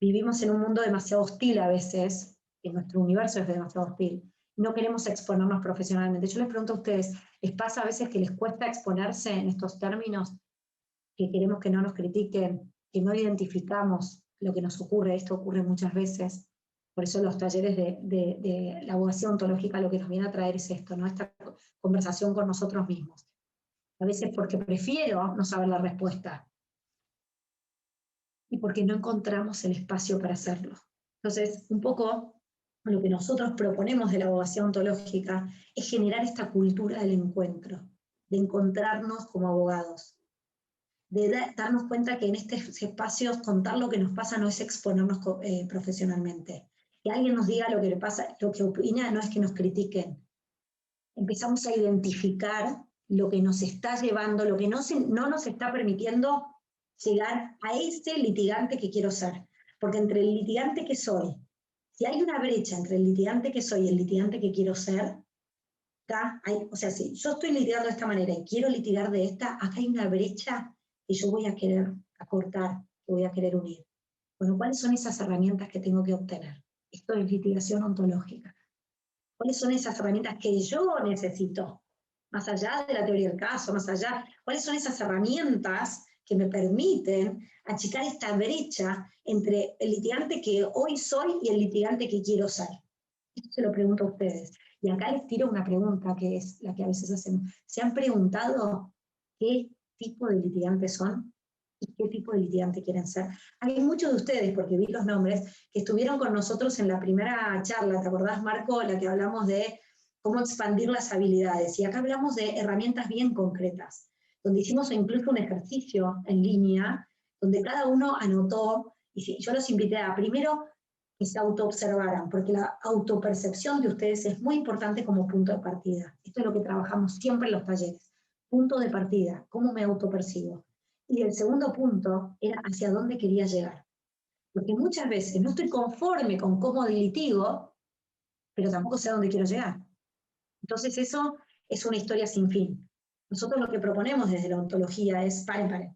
vivimos en un mundo demasiado hostil a veces, en nuestro universo es demasiado hostil, no queremos exponernos profesionalmente. Yo les pregunto a ustedes, ¿les pasa a veces que les cuesta exponerse en estos términos? Que queremos que no nos critiquen, que no identificamos lo que nos ocurre, esto ocurre muchas veces. Por eso los talleres de la abogacía ontológica lo que nos viene a traer es esto, ¿no? Esta conversación con nosotros mismos. A veces porque prefiero no saber la respuesta y porque no encontramos el espacio para hacerlo. Entonces, un poco lo que nosotros proponemos de la abogacía ontológica es generar esta cultura del encuentro, de encontrarnos como abogados, de darnos cuenta que en estos espacios contar lo que nos pasa no es exponernos profesionalmente. Que alguien nos diga lo que le pasa, lo que opina, no es que nos critiquen. Empezamos a identificar lo que nos está llevando, lo que no nos está permitiendo llegar a ese litigante que quiero ser. Porque entre el litigante que soy, si hay una brecha entre el litigante que soy y el litigante que quiero ser, o sea, si yo estoy litigando de esta manera y quiero litigar de esta, acá hay una brecha que yo voy a querer acortar, que voy a querer unir. Bueno, ¿cuáles son esas herramientas que tengo que obtener? Esto es litigación ontológica. ¿Cuáles son esas herramientas que yo necesito? Más allá de la teoría del caso, más allá, ¿cuáles son esas herramientas que me permiten achicar esta brecha entre el litigante que hoy soy y el litigante que quiero ser? Esto se lo pregunto a ustedes. Y acá les tiro una pregunta que es la que a veces hacemos. ¿Se han preguntado qué tipo de litigantes son y qué tipo de litigante quieren ser? Hay muchos de ustedes, porque vi los nombres, que estuvieron con nosotros en la primera charla, ¿te acordás, Marco? La que hablamos de cómo expandir las habilidades. Y acá hablamos de herramientas bien concretas, donde hicimos incluso un ejercicio en línea, donde cada uno anotó, y yo los invité a primero que se autoobservaran, porque la autopercepción de ustedes es muy importante como punto de partida. Esto es lo que trabajamos siempre en los talleres. Punto de partida, cómo me autopercibo. Y el segundo punto era hacia dónde quería llegar. Porque muchas veces no estoy conforme con cómo litigo, pero tampoco sé a dónde quiero llegar. Entonces eso es una historia sin fin. Nosotros lo que proponemos desde la ontología es paren.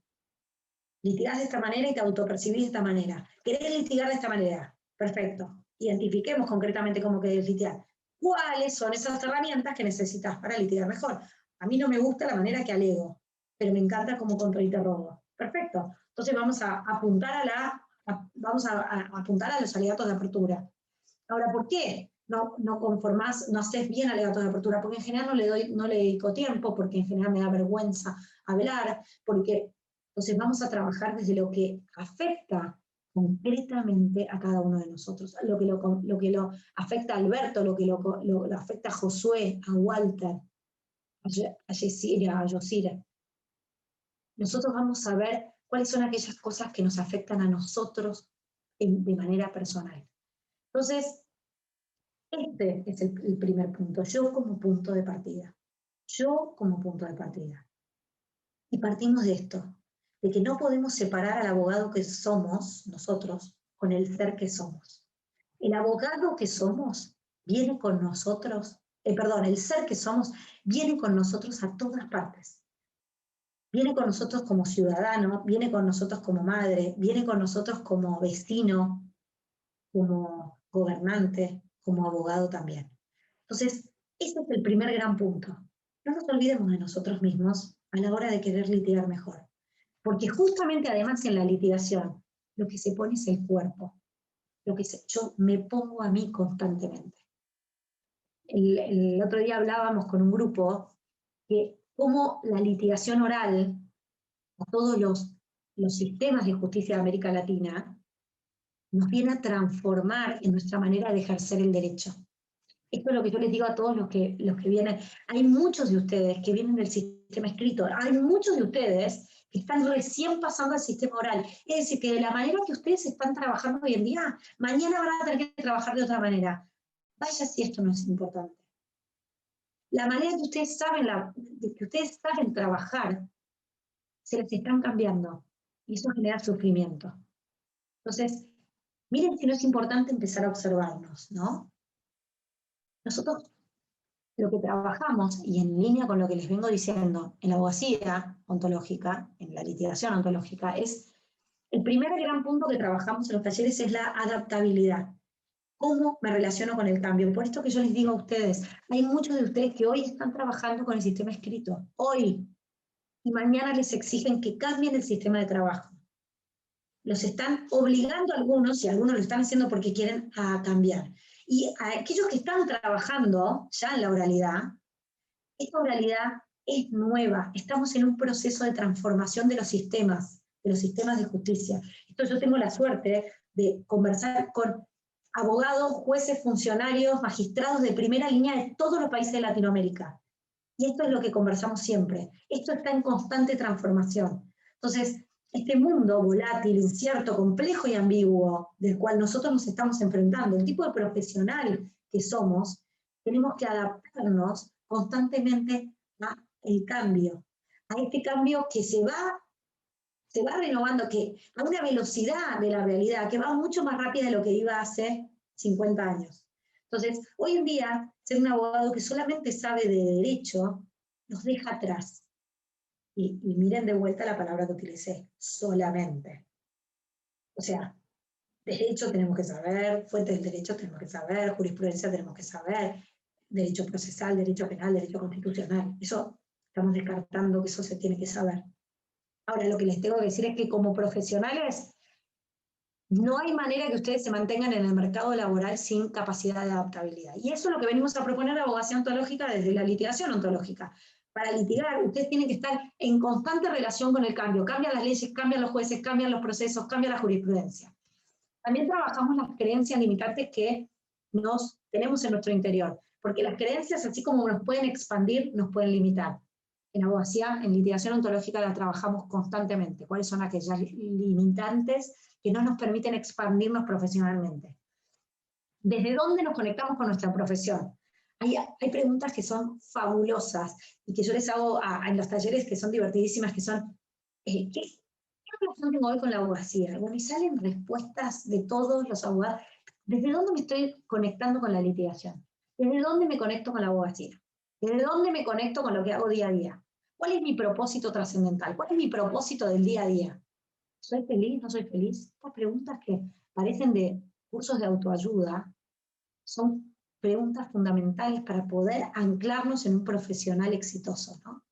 Litigás de esta manera y te autopercibís de esta manera. ¿Querés litigar de esta manera? Perfecto. Identifiquemos concretamente cómo querés litigar. ¿Cuáles son esas herramientas que necesitas para litigar mejor? A mí no me gusta la manera que alego, pero me encanta cómo contrainterrogo. Perfecto. Entonces vamos a apuntar a los alegatos de apertura. Ahora, ¿por qué no conformás, no haces bien alegatos de apertura? Porque en general no le dedico tiempo, porque en general me da vergüenza hablar, porque entonces vamos a trabajar desde lo que afecta concretamente a cada uno de nosotros, lo que lo afecta a Alberto, lo que lo afecta a Josué, a Walter, a Yesira, a Yosira. Nosotros vamos a ver cuáles son aquellas cosas que nos afectan a nosotros de manera personal. Entonces, este es el primer punto, yo como punto de partida. Yo como punto de partida. Y partimos de esto, de que no podemos separar al abogado que somos, nosotros, con el ser que somos. El abogado que somos viene con nosotros, el ser que somos viene con nosotros a todas partes. Viene con nosotros como ciudadano, viene con nosotros como madre, viene con nosotros como vecino, como gobernante, como abogado también. Entonces, ese es el primer gran punto. No nos olvidemos de nosotros mismos a la hora de querer litigar mejor. Porque justamente además en la litigación, lo que se pone es el cuerpo. Yo me pongo a mí constantemente. El otro día hablábamos con un grupo que cómo la litigación oral a todos los sistemas de justicia de América Latina nos viene a transformar en nuestra manera de ejercer el derecho. Esto es lo que yo les digo a todos los que vienen. Hay muchos de ustedes que vienen del sistema escrito, hay muchos de ustedes que están recién pasando al sistema oral. Es decir, que de la manera que ustedes están trabajando hoy en día, mañana van a tener que trabajar de otra manera. Vaya si esto no es importante. La manera que ustedes saben trabajar, se les están cambiando. Y eso genera sufrimiento. Entonces, miren si no es importante empezar a observarnos, ¿no? Nosotros lo que trabajamos, y en línea con lo que les vengo diciendo, en la abogacía ontológica, en la litigación ontológica, es El primer gran punto que trabajamos en los talleres es la adaptabilidad. ¿Cómo me relaciono con el cambio? Por esto que yo les digo a ustedes, hay muchos de ustedes que hoy están trabajando con el sistema escrito, hoy, y mañana les exigen que cambien el sistema de trabajo. Los están obligando a algunos, y algunos lo están haciendo porque quieren cambiar. Y a aquellos que están trabajando ya en la oralidad, esta oralidad es nueva, estamos en un proceso de transformación de los sistemas de justicia. Esto yo tengo la suerte de conversar con abogados, jueces, funcionarios, magistrados de primera línea de todos los países de Latinoamérica. Y esto es lo que conversamos siempre. Esto está en constante transformación. Entonces, este mundo volátil, incierto, complejo y ambiguo del cual nosotros nos estamos enfrentando, el tipo de profesional que somos, tenemos que adaptarnos constantemente al cambio, a este cambio que se va renovando, que a una velocidad de la realidad que va mucho más rápida de lo que iba hace 50 años. Entonces, hoy en día, ser un abogado que solamente sabe de derecho nos deja atrás. Y miren de vuelta la palabra que utilicé, solamente. O sea, derecho tenemos que saber, fuentes del derecho tenemos que saber, jurisprudencia tenemos que saber, derecho procesal, derecho penal, derecho constitucional. Eso estamos descartando que eso se tiene que saber. Ahora, lo que les tengo que decir es que como profesionales, no hay manera que ustedes se mantengan en el mercado laboral sin capacidad de adaptabilidad. Y eso es lo que venimos a proponer en abogacía ontológica desde la litigación ontológica. Para litigar, ustedes tienen que estar en constante relación con el cambio. Cambian las leyes, cambian los jueces, cambian los procesos, cambia la jurisprudencia. También trabajamos las creencias limitantes que nos tenemos en nuestro interior, porque las creencias, así como nos pueden expandir, nos pueden limitar. En abogacía, en litigación ontológica, la trabajamos constantemente. ¿Cuáles son aquellas limitantes que no nos permiten expandirnos profesionalmente? ¿Desde dónde nos conectamos con nuestra profesión? Hay preguntas que son fabulosas y que yo les hago en los talleres que son divertidísimas, que son, ¿qué relación tengo hoy con la abogacía? Bueno, y salen respuestas de todos los abogados. ¿Desde dónde me estoy conectando con la litigación? ¿Desde dónde me conecto con la abogacía? ¿Desde dónde me conecto con lo que hago día a día? ¿Cuál es mi propósito trascendental? ¿Cuál es mi propósito del día a día? ¿Soy feliz? ¿No soy feliz? Estas preguntas que parecen de cursos de autoayuda son preguntas fundamentales para poder anclarnos en un profesional exitoso, ¿no?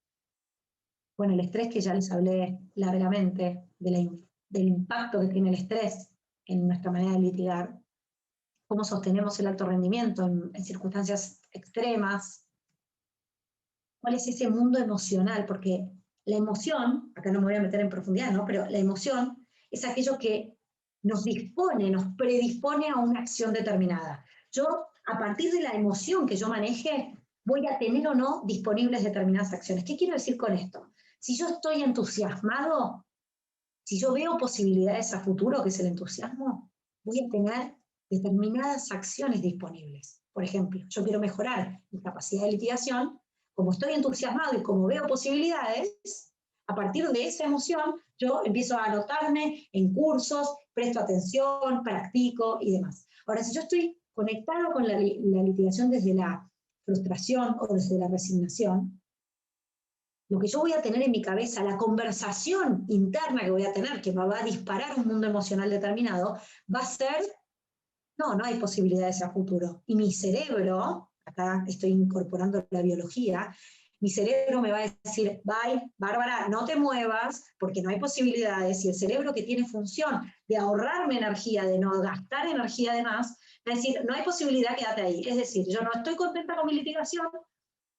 Bueno, el estrés, que ya les hablé largamente del impacto que tiene el estrés en nuestra manera de litigar, cómo sostenemos el alto rendimiento en circunstancias extremas, cuál es ese mundo emocional, porque la emoción, acá no me voy a meter en profundidad, ¿no? Pero la emoción es aquello que nos dispone, nos predispone a una acción determinada. Yo, a partir de la emoción que yo maneje, voy a tener o no disponibles determinadas acciones. ¿Qué quiero decir con esto? Si yo estoy entusiasmado, si yo veo posibilidades a futuro, que es el entusiasmo, voy a tener determinadas acciones disponibles. Por ejemplo, yo quiero mejorar mi capacidad de litigación, como estoy entusiasmado y como veo posibilidades, a partir de esa emoción, yo empiezo a anotarme en cursos, presto atención, practico y demás. Ahora, si yo estoy conectado con la litigación desde la frustración o desde la resignación, lo que yo voy a tener en mi cabeza, la conversación interna que voy a tener, que me va a disparar un mundo emocional determinado, va a ser, no hay posibilidades a futuro. Y mi cerebro, acá estoy incorporando la biología, mi cerebro me va a decir, bye, Bárbara, no te muevas, porque no hay posibilidades. Y el cerebro, que tiene función de ahorrarme energía, de no gastar energía de más, va a decir, no hay posibilidad, quédate ahí. Es decir, yo no estoy contenta con mi litigación,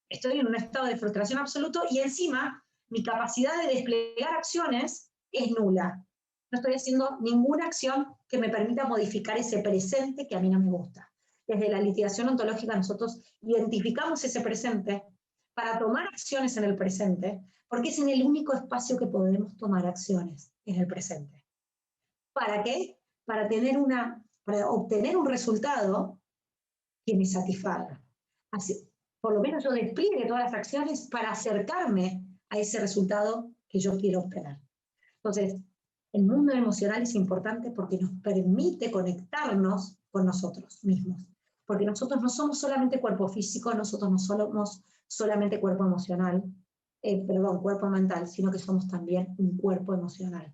estoy en un estado de frustración absoluto y encima mi capacidad de desplegar acciones es nula. No estoy haciendo ninguna acción que me permita modificar ese presente que a mí no me gusta. Desde la litigación ontológica nosotros identificamos ese presente para tomar acciones en el presente, porque es en el único espacio que podemos tomar acciones, en el presente. ¿Para qué? Para obtener un resultado que me satisfaga. Así, por lo menos yo despliegue todas las acciones para acercarme a ese resultado que yo quiero obtener. Entonces, el mundo emocional es importante porque nos permite conectarnos con nosotros mismos. Porque nosotros no somos solamente cuerpo físico, nosotros no somos solamente cuerpo emocional, cuerpo mental, sino que somos también un cuerpo emocional.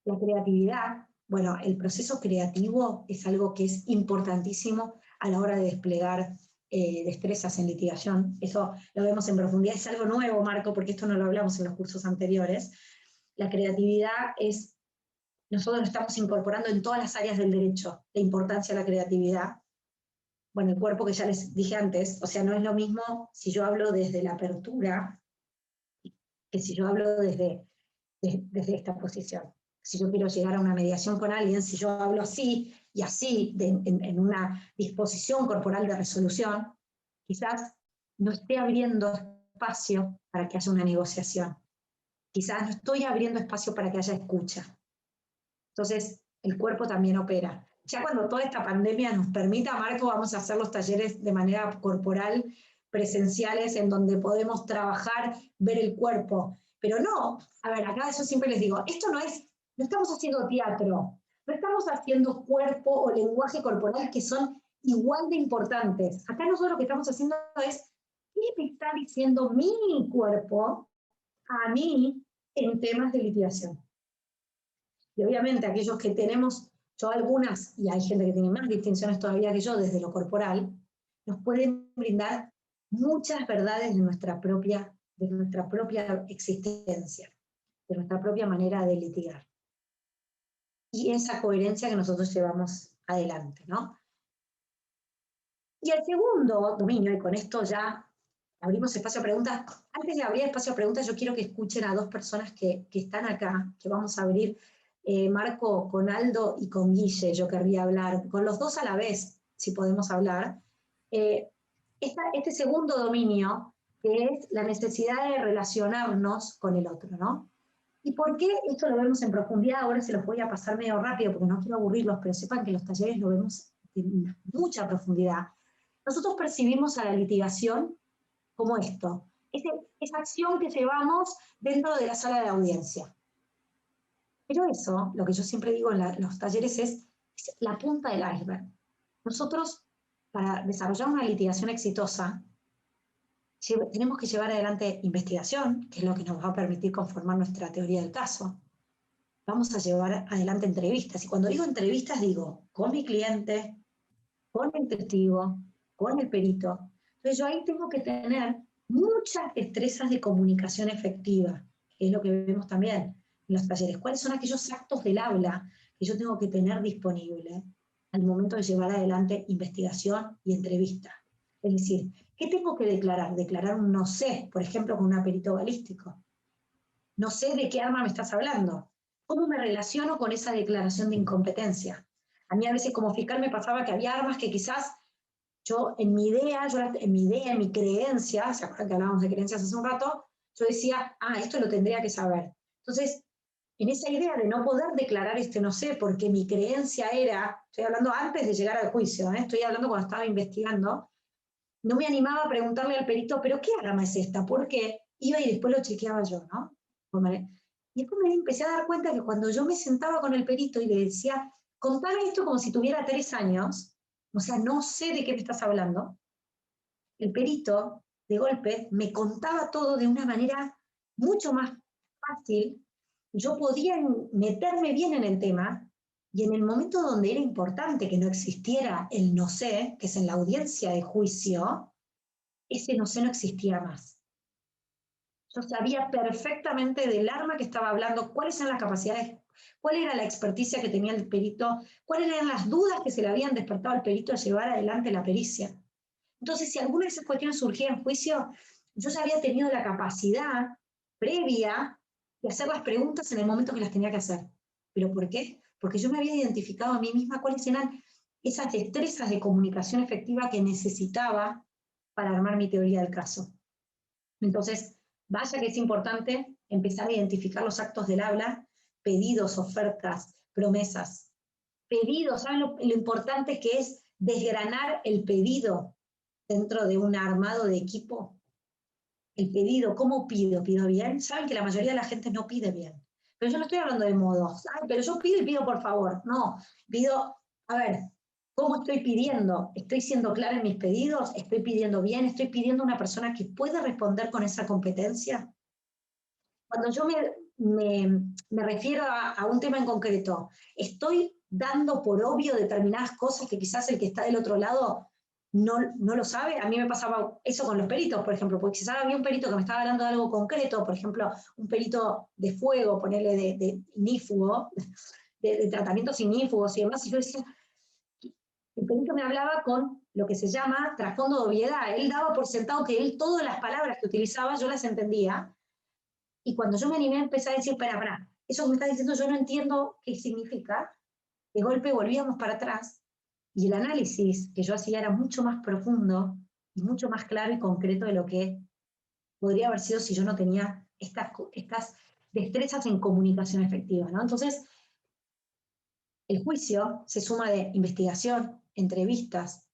La creatividad, bueno, el proceso creativo es algo que es importantísimo a la hora de desplegar destrezas en litigación. Eso lo vemos en profundidad. Es algo nuevo, Marco, porque esto no lo hablamos en los cursos anteriores. La creatividad es, nosotros lo estamos incorporando en todas las áreas del derecho, la importancia de la creatividad. Bueno, el cuerpo que ya les dije antes, o sea, no es lo mismo si yo hablo desde la apertura que si yo hablo desde esta posición. Si yo quiero llegar a una mediación con alguien, si yo hablo así y así, en una disposición corporal de resolución, quizás no esté abriendo espacio para que haya una negociación. Quizás no estoy abriendo espacio para que haya escucha. Entonces, el cuerpo también opera. Ya cuando toda esta pandemia nos permita, Marco, vamos a hacer los talleres de manera corporal, presenciales, en donde podemos trabajar, ver el cuerpo. Pero no, a ver, acá yo siempre les digo, esto no estamos haciendo teatro, no estamos haciendo cuerpo o lenguaje corporal que son igual de importantes. Acá nosotros lo que estamos haciendo es, ¿qué me está diciendo mi cuerpo a mí en temas de litigación? Y obviamente aquellos que tenemos, yo algunas, y hay gente que tiene más distinciones todavía que yo desde lo corporal, nos pueden brindar muchas verdades de nuestra propia existencia, de nuestra propia manera de litigar. Y esa coherencia que nosotros llevamos adelante, ¿no? Y el segundo dominio, y con esto ya abrimos espacio a preguntas. Antes de abrir espacio a preguntas, yo quiero que escuchen a dos personas que están acá, que vamos a abrir. Marco, con Aldo y con Guille, yo querría hablar, con los dos a la vez, si podemos hablar. Este segundo dominio, que es la necesidad de relacionarnos con el otro, ¿no? ¿Y por qué esto lo vemos en profundidad? Ahora se los voy a pasar medio rápido porque no quiero aburrirlos, pero sepan que los talleres lo vemos en mucha profundidad. Nosotros percibimos a la litigación como esto, esa acción que llevamos dentro de la sala de audiencia. Pero eso, lo que yo siempre digo en los talleres es la punta del iceberg. Nosotros, para desarrollar una litigación exitosa, tenemos que llevar adelante investigación, que es lo que nos va a permitir conformar nuestra teoría del caso. Vamos a llevar adelante entrevistas. Y cuando digo entrevistas, digo con mi cliente, con el testigo, con el perito. Entonces yo ahí tengo que tener muchas destrezas de comunicación efectiva, que es lo que vemos también en los talleres. ¿Cuáles son aquellos actos del habla que yo tengo que tener disponible al momento de llevar adelante investigación y entrevista? Es decir, ¿qué tengo que declarar? Declarar un no sé, por ejemplo, con un perito balístico. No sé de qué arma me estás hablando. ¿Cómo me relaciono con esa declaración de incompetencia? A mí a veces como fiscal me pasaba que había armas que quizás yo en mi idea, en mi creencia, ¿se acuerdan que hablábamos de creencias hace un rato? Yo decía, esto lo tendría que saber. Entonces, en esa idea de no poder declarar no sé, porque mi creencia era, estoy hablando antes de llegar al juicio, estoy hablando cuando estaba investigando, no me animaba a preguntarle al perito, ¿pero qué arma es esta? Porque iba y después lo chequeaba yo, ¿no? Y después me empecé a dar cuenta que cuando yo me sentaba con el perito y le decía, contame esto como si tuviera 3 años, o sea, no sé de qué me estás hablando, el perito, de golpe, me contaba todo de una manera mucho más fácil, yo podía meterme bien en el tema, y en el momento donde era importante que no existiera el no sé, que es en la audiencia de juicio, ese no sé no existía más. Yo sabía perfectamente del arma que estaba hablando, cuáles eran las capacidades, cuál era la experticia que tenía el perito, cuáles eran las dudas que se le habían despertado al perito a llevar adelante la pericia. Entonces, si alguna de esas cuestiones surgía en juicio, yo ya había tenido la capacidad previa de hacer las preguntas en el momento que las tenía que hacer. ¿Pero por qué? Porque yo me había identificado a mí misma cuáles eran esas destrezas de comunicación efectiva que necesitaba para armar mi teoría del caso. Entonces, vaya que es importante empezar a identificar los actos del habla, pedidos, ofertas, promesas. Pedidos, ¿saben lo importante que es desgranar el pedido dentro de un armado de equipo? El pedido, ¿cómo pido? ¿Pido bien? Saben que la mayoría de la gente no pide bien. Pero yo no estoy hablando de modos. Pero yo pido y pido por favor. No, pido, a ver, ¿cómo estoy pidiendo? ¿Estoy siendo clara en mis pedidos? ¿Estoy pidiendo bien? ¿Estoy pidiendo una persona que pueda responder con esa competencia? Cuando yo me refiero a un tema en concreto, estoy dando por obvio determinadas cosas que quizás el que está del otro lado no lo sabe. A mí me pasaba eso con los peritos, por ejemplo, porque quizás había un perito que me estaba hablando de algo concreto, por ejemplo, un perito de fuego, ponerle de inífugo, de tratamientos ignífugos y demás, y yo decía, el perito me hablaba con lo que se llama trasfondo de obviedad. Él daba por sentado que él todas las palabras que utilizaba yo las entendía, y cuando yo me animé a empezar a decir, para, eso que me está diciendo yo no entiendo qué significa, de golpe volvíamos para atrás, y el análisis que yo hacía era mucho más profundo y mucho más claro y concreto de lo que podría haber sido si yo no tenía estas destrezas en comunicación efectiva, ¿no? Entonces, el juicio se suma de investigación, entrevistas,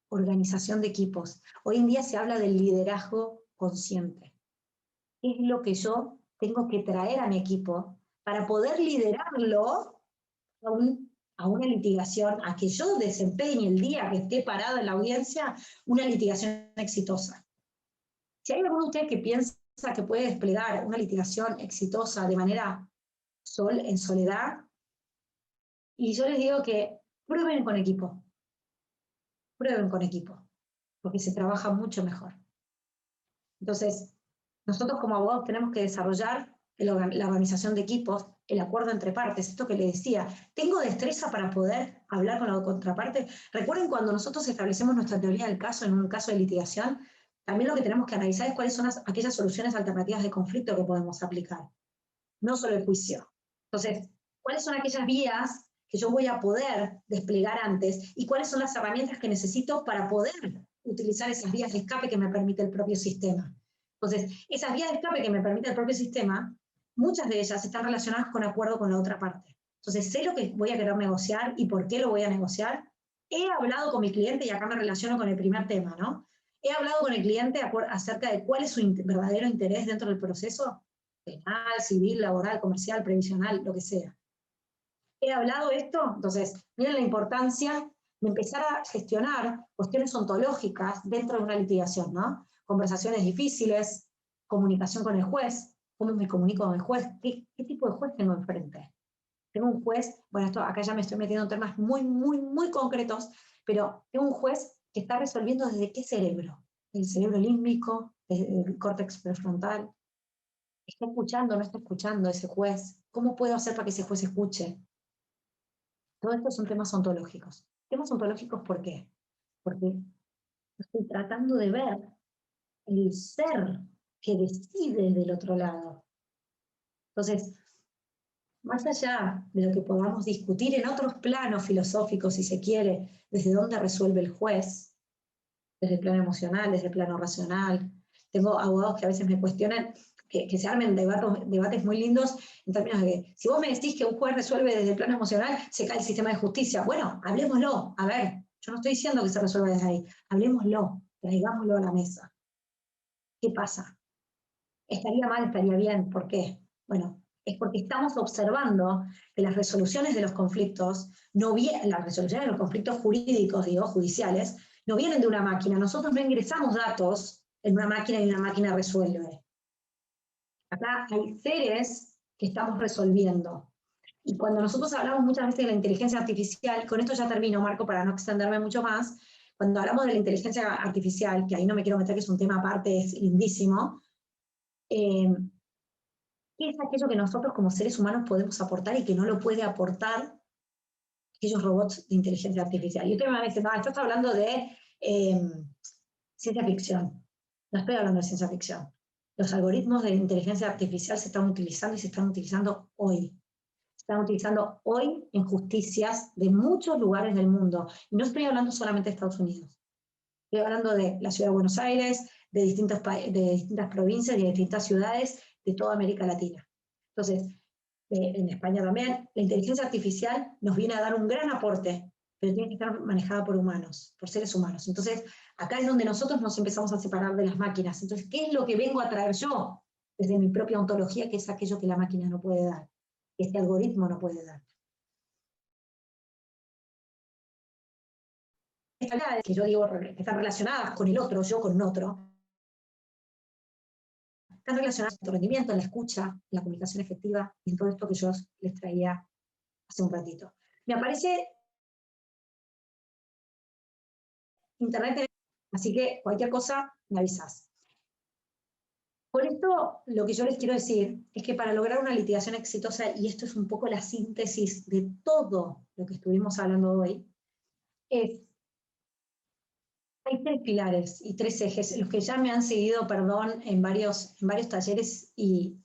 organización de equipos. Hoy en día se habla del liderazgo consciente. ¿Qué es lo que yo tengo que traer a mi equipo para poder liderarlo a una litigación, a que yo desempeñe el día que esté parada en la audiencia una litigación exitosa? Si hay alguno de ustedes que piensa que puede desplegar una litigación exitosa de manera en soledad, y yo les digo que prueben con equipo, porque se trabaja mucho mejor. Entonces, nosotros como abogados tenemos que desarrollar la organización de equipos, el acuerdo entre partes, esto que le decía, ¿tengo destreza para poder hablar con la contraparte? Recuerden cuando nosotros establecemos nuestra teoría del caso en un caso de litigación, también lo que tenemos que analizar es cuáles son aquellas soluciones alternativas de conflicto que podemos aplicar, no solo el juicio. Entonces, ¿cuáles son aquellas vías que yo voy a poder desplegar antes y cuáles son las herramientas que necesito para poder utilizar esas vías de escape que me permite el propio sistema? Entonces, esas vías de escape que me permite el propio sistema, muchas de ellas están relacionadas con acuerdo con la otra parte. Entonces, sé lo que voy a querer negociar y por qué lo voy a negociar. He hablado con mi cliente, y acá me relaciono con el primer tema, ¿no? He hablado con el cliente acerca de cuál es su verdadero interés dentro del proceso, penal, civil, laboral, comercial, previsional, lo que sea. He hablado esto, entonces, miren la importancia de empezar a gestionar cuestiones ontológicas dentro de una litigación, ¿no? Conversaciones difíciles, comunicación con el juez, cómo me comunico con el juez, qué tipo de juez tengo enfrente. Tengo un juez, bueno, esto acá ya me estoy metiendo en temas muy concretos, pero tengo un juez que está resolviendo desde qué cerebro, el cerebro límbico, el córtex prefrontal. ¿Está escuchando o no está escuchando ese juez? ¿Cómo puedo hacer para que ese juez escuche? Todo esto son temas ontológicos. ¿Temas ontológicos por qué? Porque estoy tratando de ver el ser que decide del otro lado. Entonces, más allá de lo que podamos discutir en otros planos filosóficos, si se quiere, desde dónde resuelve el juez, desde el plano emocional, desde el plano racional. Tengo abogados que a veces me cuestionan que se armen debates muy lindos en términos de que si vos me decís que un juez resuelve desde el plano emocional, se cae el sistema de justicia. Bueno, hablemoslo. A ver, yo no estoy diciendo que se resuelva desde ahí. Hablemoslo, traigámoslo a la mesa. ¿Qué pasa? ¿Estaría mal, estaría bien? ¿Por qué? Bueno, es porque estamos observando que las resoluciones de los conflictos, las resoluciones de los conflictos jurídicos, digo, judiciales, no vienen de una máquina. Nosotros no ingresamos datos en una máquina y una máquina resuelve. Acá hay seres que estamos resolviendo. Y cuando nosotros hablamos muchas veces de la inteligencia artificial, con esto ya termino, Marco, para no extenderme mucho más, cuando hablamos de la inteligencia artificial, que ahí no me quiero meter, que es un tema aparte, es lindísimo, ¿qué es aquello que nosotros como seres humanos podemos aportar y que no lo puede aportar aquellos robots de inteligencia artificial? Y usted me va a decir, no, estás hablando de ciencia ficción. No estoy hablando de ciencia ficción. Los algoritmos de inteligencia artificial se están utilizando y se están utilizando hoy. Se están utilizando hoy en justicias de muchos lugares del mundo. Y no estoy hablando solamente de Estados Unidos. Estoy hablando de la ciudad de Buenos Aires, de distintas provincias y de distintas ciudades de toda América Latina. Entonces, en España también, la inteligencia artificial nos viene a dar un gran aporte, pero tiene que estar manejada por humanos, por seres humanos. Entonces, acá es donde nosotros nos empezamos a separar de las máquinas. Entonces, ¿qué es lo que vengo a traer yo desde mi propia ontología, que es aquello que la máquina no puede dar, que este algoritmo no puede dar? Que yo digo que están relacionadas con el otro, yo con otro, están relacionadas con tu rendimiento, en la escucha, en la comunicación efectiva, y en todo esto que yo les traía hace un ratito. Me aparece internet, así que cualquier cosa me avisas. Por esto, lo que yo les quiero decir es que para lograr una litigación exitosa, y esto es un poco la síntesis de todo lo que estuvimos hablando hoy, hay 3 pilares y 3 ejes. Los que ya me han seguido, perdón, en varios talleres y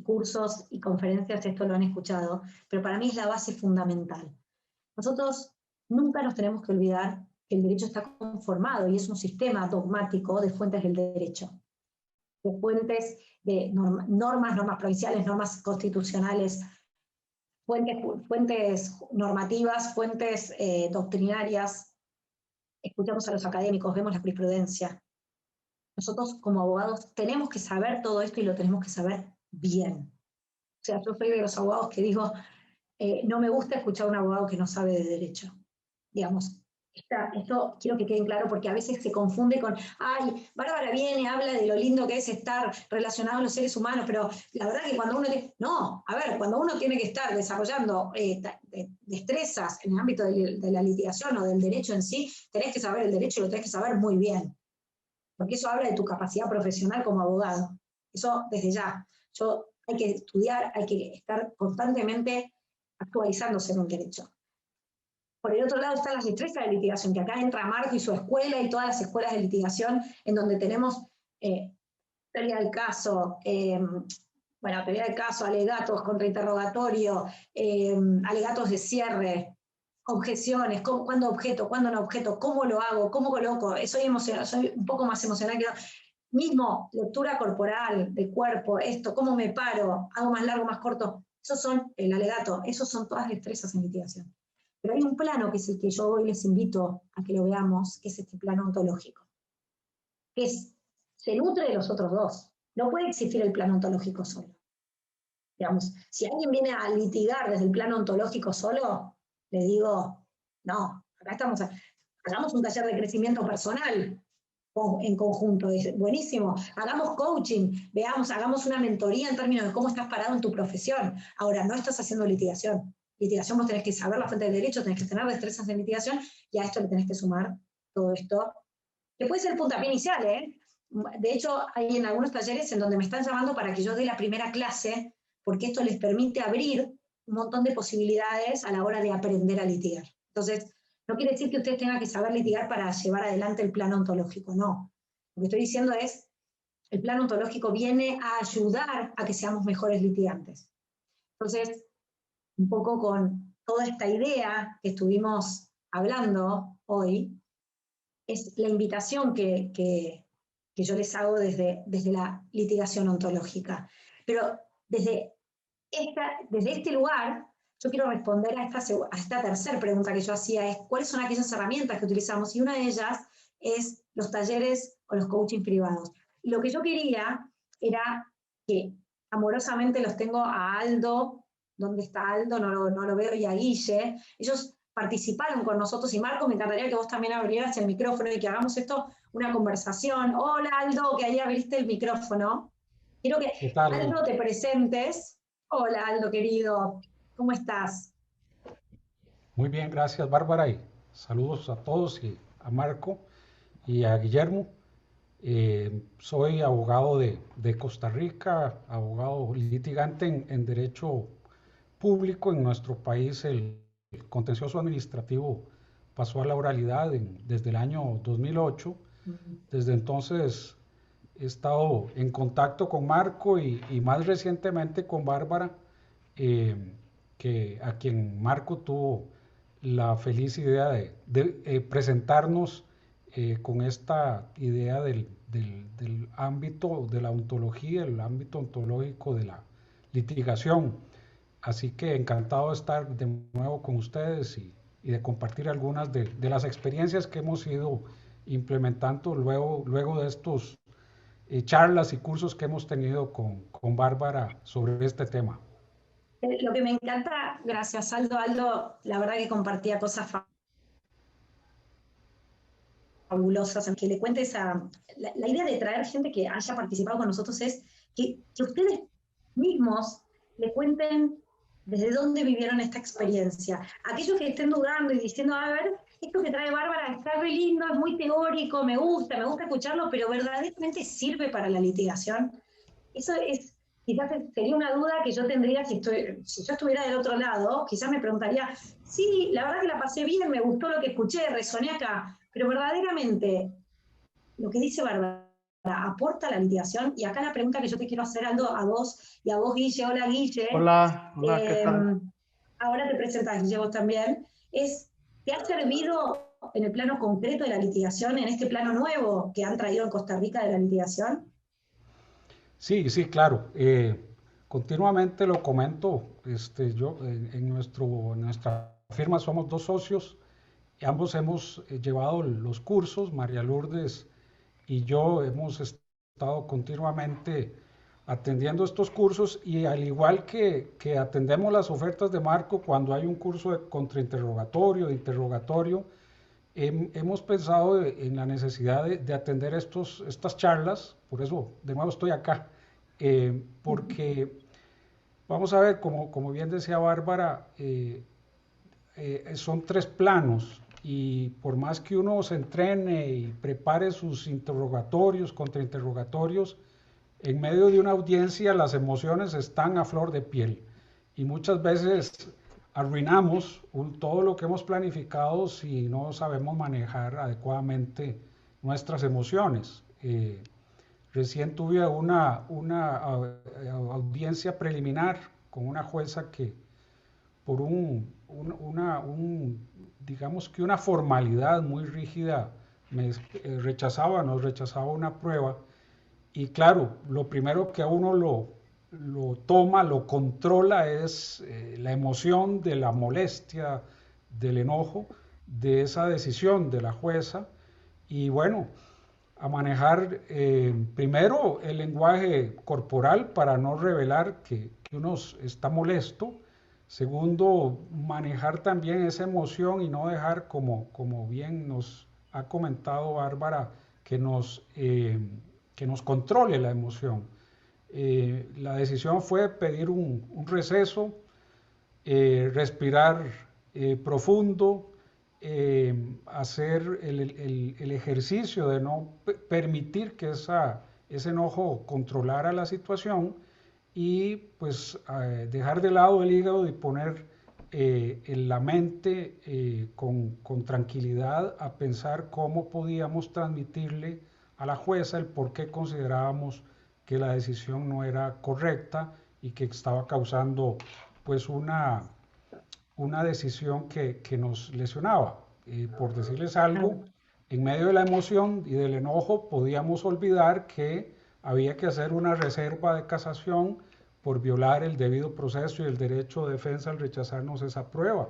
cursos y conferencias, esto lo han escuchado, pero para mí es la base fundamental. Nosotros nunca nos tenemos que olvidar que el derecho está conformado y es un sistema dogmático de fuentes del derecho, de fuentes de normas provinciales, normas constitucionales, fuentes normativas, fuentes doctrinarias. Escuchamos a los académicos, vemos la jurisprudencia. Nosotros como abogados tenemos que saber todo esto y lo tenemos que saber bien. O sea, yo soy de los abogados que digo, no me gusta escuchar a un abogado que no sabe de derecho. Digamos, esto quiero que quede claro porque a veces se confunde con, ay, Bárbara viene, habla de lo lindo que es estar relacionado a los seres humanos, pero la verdad que cuando uno no, a ver, cuando uno tiene que estar desarrollando destrezas en el ámbito de la litigación o del derecho en sí, tenés que saber el derecho y lo tenés que saber muy bien, porque eso habla de tu capacidad profesional como abogado. Eso desde ya. Hay que estudiar, hay que estar constantemente actualizándose en un derecho. Por el otro lado están las destrezas de litigación, que acá entra Marco y su escuela y todas las escuelas de litigación, en donde tenemos teoría del caso, teoría del caso, alegatos, contrainterrogatorio, alegatos de cierre, objeciones, cuándo objeto, cuándo no objeto, cómo lo hago, cómo coloco. Soy un poco más emocional que yo. Mismo, lectura corporal, del cuerpo, esto, cómo me paro, hago más largo, más corto. Esos son el alegato, esos son todas destrezas en litigación. Pero hay un plano que es el que yo hoy les invito a que lo veamos, que es este plano ontológico, que se nutre de los otros dos. No puede existir el plano ontológico solo. Digamos, si alguien viene a litigar desde el plano ontológico solo, le digo, no, acá hagamos un taller de crecimiento personal en conjunto, es buenísimo. Hagamos coaching, hagamos una mentoría en términos de cómo estás parado en tu profesión. Ahora, no estás haciendo litigación. Litigación vos tenés que saber la fuente del derecho, tenés que tener destrezas en litigación, y a esto le tenés que sumar todo esto, que puede ser el puntapié inicial, ¿eh? De hecho, hay en algunos talleres en donde me están llamando para que yo dé la primera clase, porque esto les permite abrir un montón de posibilidades a la hora de aprender a litigar. Entonces, no quiere decir que ustedes tengan que saber litigar para llevar adelante el plano ontológico, no. Lo que estoy diciendo es, el plano ontológico viene a ayudar a que seamos mejores litigantes. Entonces, un poco con toda esta idea que estuvimos hablando hoy, es la invitación que yo les hago desde la litigación ontológica. Pero desde este lugar, yo quiero responder a esta tercera pregunta que yo hacía, es ¿cuáles son aquellas herramientas que utilizamos? Y una de ellas es los talleres o los coaching privados. Y lo que yo quería era que amorosamente los tengo a Aldo. ¿Dónde está Aldo? No lo veo, y a Guille. Ellos participaron con nosotros, y Marco, me encantaría que vos también abrieras el micrófono y que hagamos esto una conversación. Hola Aldo, que ahí abriste el micrófono. Quiero que Aldo te presentes. Hola Aldo, querido, ¿cómo estás? Muy bien, gracias Bárbara, y saludos a todos, y a Marco y a Guillermo. Soy abogado de Costa Rica, abogado litigante en derecho público. En nuestro país el contencioso administrativo pasó a la oralidad desde el año 2008. Desde entonces he estado en contacto con Marco y más recientemente con Bárbara, a quien Marco tuvo la feliz idea de presentarnos con esta idea del ámbito de la ontología, el ámbito ontológico de la litigación. Así que encantado de estar de nuevo con ustedes y de compartir algunas de las experiencias que hemos ido implementando luego de estos charlas y cursos que hemos tenido con Bárbara sobre este tema. Lo que me encanta, gracias Aldo. Aldo, la verdad que compartía cosas fabulosas, que le cuentes la idea de traer gente que haya participado con nosotros es que ustedes mismos le cuenten desde dónde vivieron esta experiencia. Aquellos que estén dudando y diciendo, a ver, esto que trae Bárbara está re lindo, es muy teórico, me gusta escucharlo, pero verdaderamente sirve para la litigación. Eso es, quizás sería una duda que yo tendría si yo estuviera del otro lado, quizás me preguntaría, sí, la verdad que la pasé bien, me gustó lo que escuché, resoné acá, pero verdaderamente lo que dice Bárbara aporta a la litigación. Y acá la pregunta que yo te quiero hacer, Aldo, a vos y a vos, Guille. Hola, Guille. Hola, ¿qué tal? Ahora te presentás, Guille, vos también. ¿Te ha servido en el plano concreto de la litigación, en este plano nuevo que han traído en Costa Rica de la litigación? Sí, sí, claro. Continuamente lo comento. Yo en nuestra firma somos 2 socios. Y ambos hemos llevado los cursos. María Lourdes y yo hemos estado continuamente atendiendo estos cursos, y al igual que atendemos las ofertas de Marco cuando hay un curso de contrainterrogatorio, de interrogatorio, hemos pensado en la necesidad de atender estas charlas. Por eso de nuevo estoy acá, porque vamos a ver, como bien decía Bárbara, son 3 planos, y por más que uno se entrene y prepare sus interrogatorios, contrainterrogatorios, en medio de una audiencia las emociones están a flor de piel, y muchas veces arruinamos todo lo que hemos planificado si no sabemos manejar adecuadamente nuestras emociones. Recién tuve una audiencia preliminar con una jueza que por digamos que una formalidad muy rígida nos rechazaba una prueba. Y claro, lo primero que a uno lo toma, lo controla, es la emoción de la molestia, del enojo, de esa decisión de la jueza. Y bueno, a manejar primero el lenguaje corporal para no revelar que uno está molesto. Segundo, manejar también esa emoción y no dejar, como bien nos ha comentado Bárbara, que nos controle la emoción. La decisión fue pedir un receso, respirar profundo, hacer el ejercicio de no permitir que ese enojo controlara la situación, y pues dejar de lado el hígado y poner en la mente con tranquilidad a pensar cómo podíamos transmitirle a la jueza el por qué considerábamos que la decisión no era correcta y que estaba causando pues una decisión que nos lesionaba. Por decirles algo, en medio de la emoción y del enojo podíamos olvidar que había que hacer una reserva de casación por violar el debido proceso y el derecho de defensa al rechazarnos esa prueba.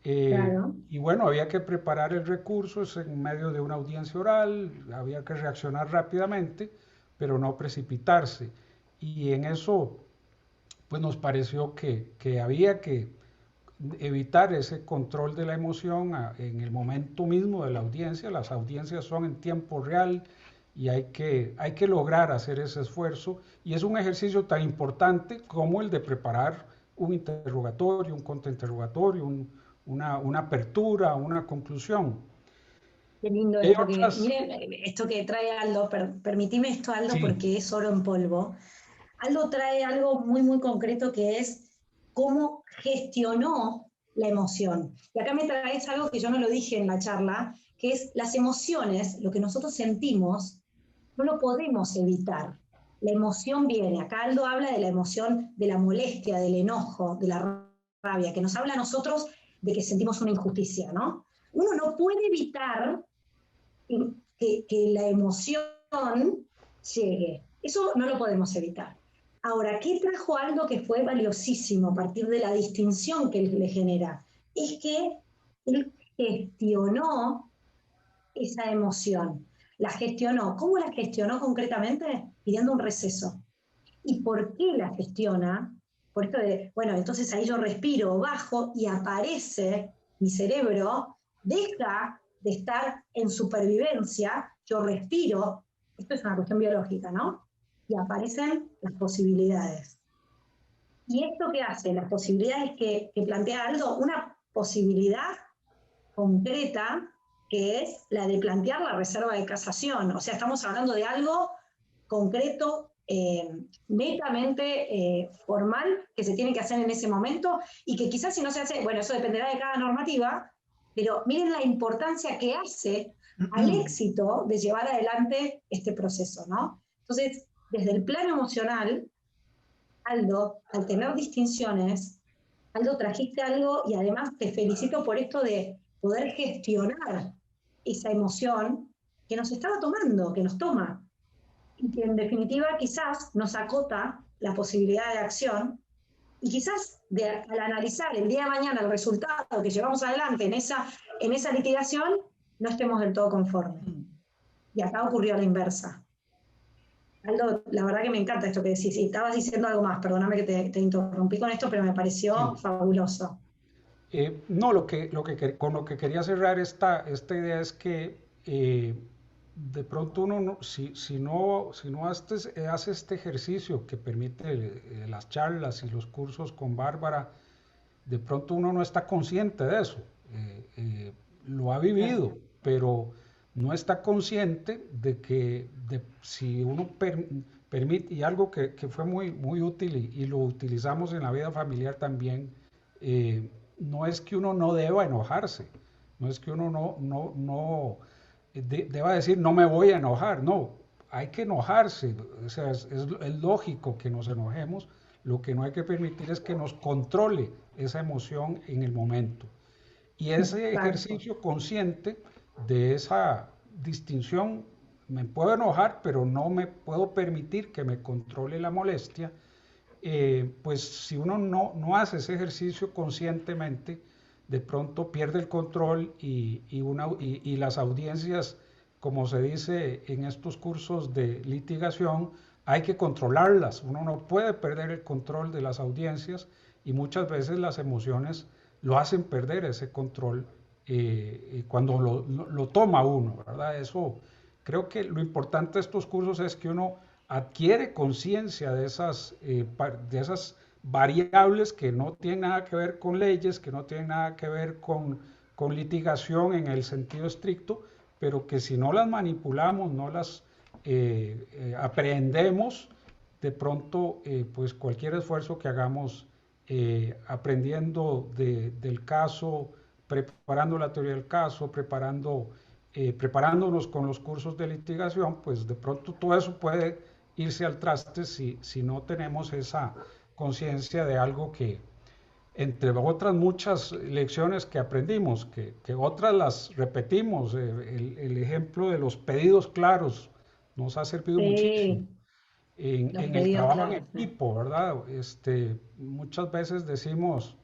Claro. Y bueno, había que preparar el recurso en medio de una audiencia oral, había que reaccionar rápidamente, pero no precipitarse. Y en eso, pues nos pareció que había que evitar ese control de la emoción en el momento mismo de la audiencia. Las audiencias son en tiempo real y hay que lograr hacer ese esfuerzo, y es un ejercicio tan importante como el de preparar un interrogatorio, un contrainterrogatorio, una apertura, una conclusión. Qué lindo esto que, miren, esto que trae Aldo, permitime esto, Aldo, Sí. Porque es oro en polvo. Aldo trae algo muy, muy concreto, que es cómo gestionó la emoción. Y acá me traes algo que yo no lo dije en la charla, que es las emociones, lo que nosotros sentimos, no lo podemos evitar. La emoción viene. Acá Aldo habla de la emoción de la molestia, del enojo, de la rabia, que nos habla a nosotros de que sentimos una injusticia, ¿no? Uno no puede evitar que la emoción llegue. Eso no lo podemos evitar. Ahora, ¿qué trajo Aldo que fue valiosísimo a partir de la distinción que le genera? Es que él gestionó esa emoción. La gestionó. ¿Cómo la gestionó concretamente? Pidiendo un receso. ¿Y por qué la gestiona? Por esto de, bueno, entonces ahí yo respiro, bajo y aparece mi cerebro, deja de estar en supervivencia, yo respiro. Esto es una cuestión biológica, ¿no? y aparecen las posibilidades. ¿Y esto qué hace? Las posibilidades que plantea Aldo, una posibilidad concreta que es la de plantear la reserva de casación. O sea, estamos hablando de algo concreto, netamente formal, que se tiene que hacer en ese momento y que quizás si no se hace, bueno, eso dependerá de cada normativa, pero miren la importancia que hace al éxito de llevar adelante este proceso, ¿no? Entonces, desde el plano emocional, Aldo, al tener distinciones, Aldo, trajiste algo y además te felicito por esto de poder gestionar esa emoción que nos estaba tomando, que nos toma, y que en definitiva quizás nos acota la posibilidad de acción y quizás al analizar el día de mañana el resultado que llevamos adelante en esa litigación, no estemos del todo conformes. Y acá ocurrió la inversa. Aldo, la verdad que me encanta esto que decís. Y estabas diciendo algo más, perdóname que te interrumpí con esto, pero me pareció fabuloso. No, con lo que quería cerrar esta idea es que de pronto uno, si no hace este ejercicio que permite las charlas y los cursos con Bárbara, de pronto uno no está consciente de eso. Lo ha vivido, pero no está consciente de que si uno permite, y algo que fue muy útil y lo utilizamos en la vida familiar también, no es que uno no deba enojarse, no es que uno no deba decir no me voy a enojar, no, hay que enojarse, o sea, es lógico que nos enojemos, lo que no hay que permitir es que nos controle esa emoción en el momento. Y ese ejercicio consciente de esa distinción, me puedo enojar, pero no me puedo permitir que me controle la molestia, pues si uno no hace ese ejercicio conscientemente, de pronto pierde el control y las audiencias, como se dice en estos cursos de litigación, hay que controlarlas. Uno no puede perder el control de las audiencias y muchas veces las emociones lo hacen perder ese control cuando lo toma uno, ¿verdad? Eso, creo que lo importante de estos cursos es que uno adquiere conciencia de esas variables que no tienen nada que ver con leyes, que no tienen nada que ver con litigación en el sentido estricto, pero que si no las manipulamos, no las aprendemos, de pronto pues cualquier esfuerzo que hagamos aprendiendo del caso, preparando la teoría del caso, preparándonos con los cursos de litigación, pues de pronto todo eso puede irse al traste si no tenemos esa conciencia de algo que, entre otras muchas lecciones que aprendimos, que otras las repetimos, el ejemplo de los pedidos claros nos ha servido muchísimo. En el trabajo en equipo, ¿verdad? Muchas veces decimos,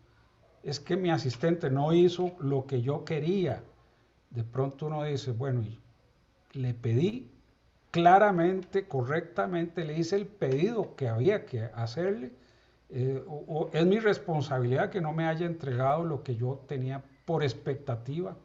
es que mi asistente no hizo lo que yo quería. De pronto uno dice, bueno, le pedí claramente, correctamente, le hice el pedido que había que hacerle, o es mi responsabilidad que no me haya entregado lo que yo tenía por expectativa,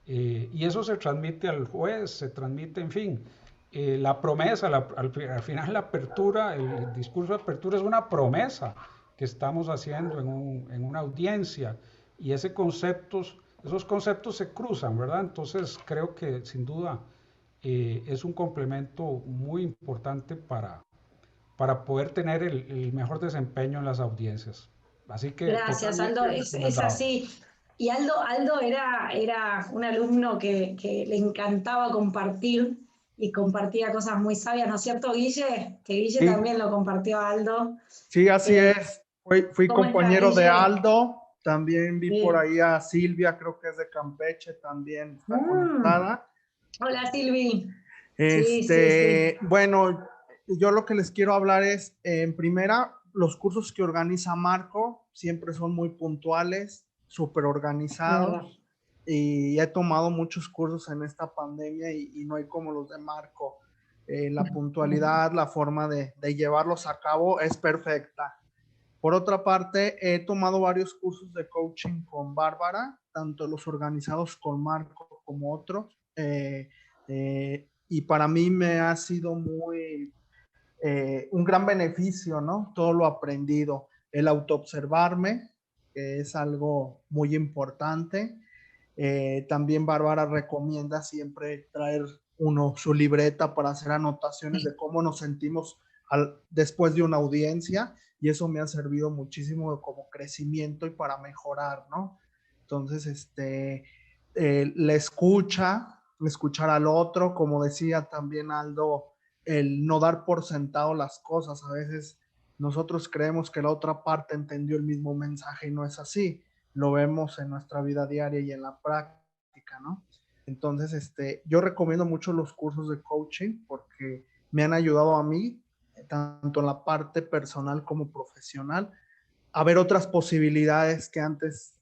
y eso se transmite al juez, se transmite, en fin, la promesa, al final la apertura, el discurso de apertura es una promesa que estamos haciendo en una audiencia, y esos conceptos se cruzan, ¿verdad? Entonces creo que sin duda es un complemento muy importante para poder tener el mejor desempeño en las audiencias. Así que gracias, Aldo, es así. Y Aldo era un alumno que le encantaba compartir y compartía cosas muy sabias, ¿no es cierto, Guille? Que Guille también lo compartió a Aldo. Sí, así es. Fui compañero de Aldo. También vi por ahí a Silvia, creo que es de Campeche, también está conectada. Hola, Silvi. Sí. Bueno, yo lo que les quiero hablar es, en primera, los cursos que organiza Marco siempre son muy puntuales, súper organizados. Y he tomado muchos cursos en esta pandemia y no hay como los de Marco. La puntualidad, la forma de llevarlos a cabo es perfecta. Por otra parte, he tomado varios cursos de coaching con Bárbara, tanto los organizados con Marco como otros. Y para mí me ha sido muy un gran beneficio, ¿no? Todo lo aprendido, el autoobservarme, que es algo muy importante. También Bárbara recomienda siempre traer uno su libreta para hacer anotaciones de cómo nos sentimos después de una audiencia, y eso me ha servido muchísimo como crecimiento y para mejorar, ¿no? Entonces, la escuchar al otro, como decía también Aldo, el no dar por sentado las cosas. A veces nosotros creemos que la otra parte entendió el mismo mensaje y no es así. Lo vemos en nuestra vida diaria y en la práctica, ¿no? Entonces, yo recomiendo mucho los cursos de coaching porque me han ayudado a mí, tanto en la parte personal como profesional, a ver otras posibilidades que antes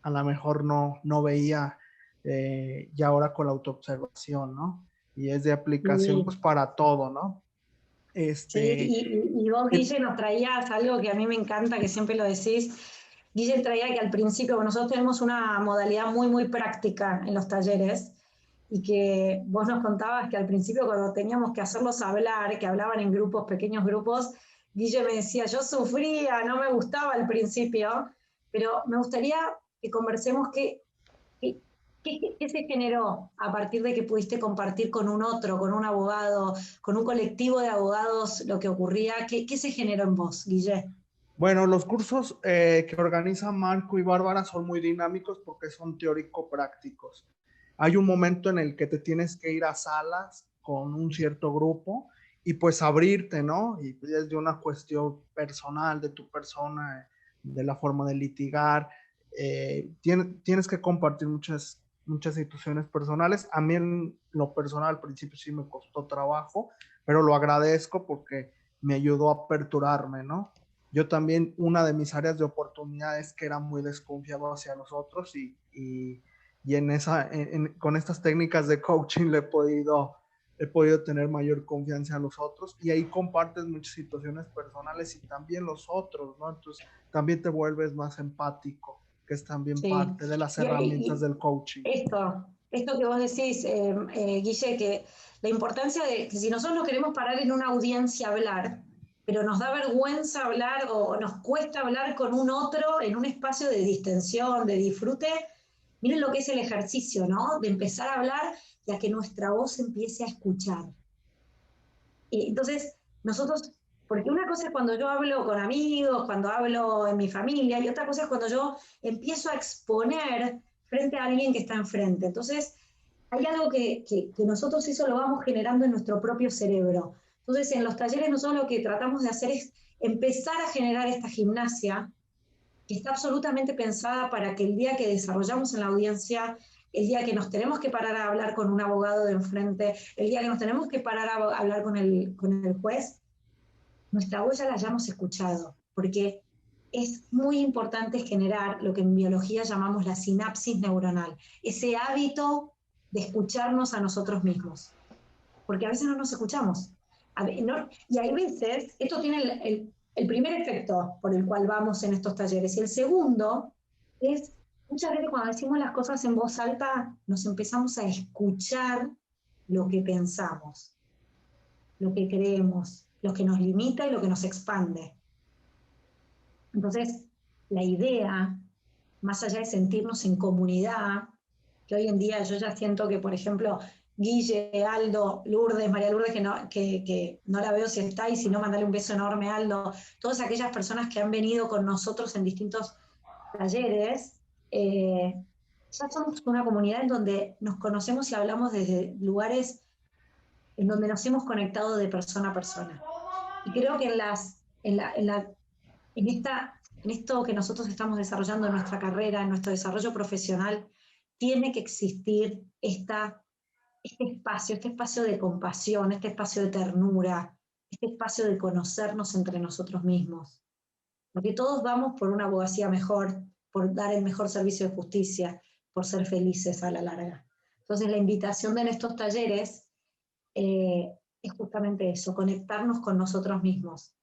a lo mejor no veía, y ahora con la autoobservación, ¿no? Y es de aplicación pues para todo, ¿no? Sí, y vos, Guille, nos traías algo que a mí me encanta, que siempre lo decís. Guille traía que al principio, nosotros tenemos una modalidad muy, muy práctica en los talleres, y que vos nos contabas que al principio cuando teníamos que hacerlos hablar, que hablaban en grupos, pequeños grupos, Guille me decía, yo sufría, no me gustaba al principio, pero me gustaría que conversemos ¿qué se generó a partir de que pudiste compartir con un otro, con un abogado, con un colectivo de abogados lo que ocurría? ¿Qué se generó en vos, Guille? Bueno, los cursos que organizan Marco y Bárbara son muy dinámicos porque son teórico-prácticos. Hay un momento en el que te tienes que ir a salas con un cierto grupo y pues abrirte, ¿no? Y desde una cuestión personal de tu persona, de la forma de litigar, tienes que compartir muchas situaciones personales. A mí en lo personal al principio sí me costó trabajo, pero lo agradezco porque me ayudó a aperturarme, ¿no? Yo también, una de mis áreas de oportunidad es que era muy desconfiado hacia los otros, y con estas técnicas de coaching he podido tener mayor confianza en los otros, y ahí compartes muchas situaciones personales y también los otros, ¿no? Entonces también te vuelves más empático, que es también parte de las herramientas del coaching. Esto que vos decís, Guille, que la importancia de que si nosotros no queremos parar en una audiencia a hablar, pero nos da vergüenza hablar o nos cuesta hablar con un otro en un espacio de distensión, de disfrute, miren lo que es el ejercicio, ¿no? De empezar a hablar y a que nuestra voz empiece a escuchar. Entonces, nosotros, porque una cosa es cuando yo hablo con amigos, cuando hablo en mi familia, y otra cosa es cuando yo empiezo a exponer frente a alguien que está enfrente. Entonces, hay algo que nosotros eso lo vamos generando en nuestro propio cerebro. Entonces, en los talleres nosotros lo que tratamos de hacer es empezar a generar esta gimnasia que está absolutamente pensada para que el día que desarrollamos en la audiencia, el día que nos tenemos que parar a hablar con un abogado de enfrente, el día que nos tenemos que parar a hablar con el juez, nuestra voz ya la hayamos escuchado, porque es muy importante generar lo que en biología llamamos la sinapsis neuronal, ese hábito de escucharnos a nosotros mismos, porque a veces no nos escuchamos. Y hay veces, esto tiene el primer efecto por el cual vamos en estos talleres, y el segundo es, muchas veces cuando decimos las cosas en voz alta, nos empezamos a escuchar lo que pensamos, lo que creemos, lo que nos limita y lo que nos expande. Entonces, la idea, más allá de sentirnos en comunidad, que hoy en día yo ya siento que, por ejemplo, Guille, Aldo, Lourdes, María Lourdes, que no la veo si está, y si no, mandarle un beso enorme a Aldo, todas aquellas personas que han venido con nosotros en distintos talleres, ya somos una comunidad en donde nos conocemos y hablamos desde lugares en donde nos hemos conectado de persona a persona. Y creo que en esto que nosotros estamos desarrollando en nuestra carrera, en nuestro desarrollo profesional, tiene que existir este espacio de compasión, este espacio de ternura, este espacio de conocernos entre nosotros mismos. Porque todos vamos por una abogacía mejor, por dar el mejor servicio de justicia, por ser felices a la larga. Entonces la invitación de estos talleres es justamente eso, conectarnos con nosotros mismos,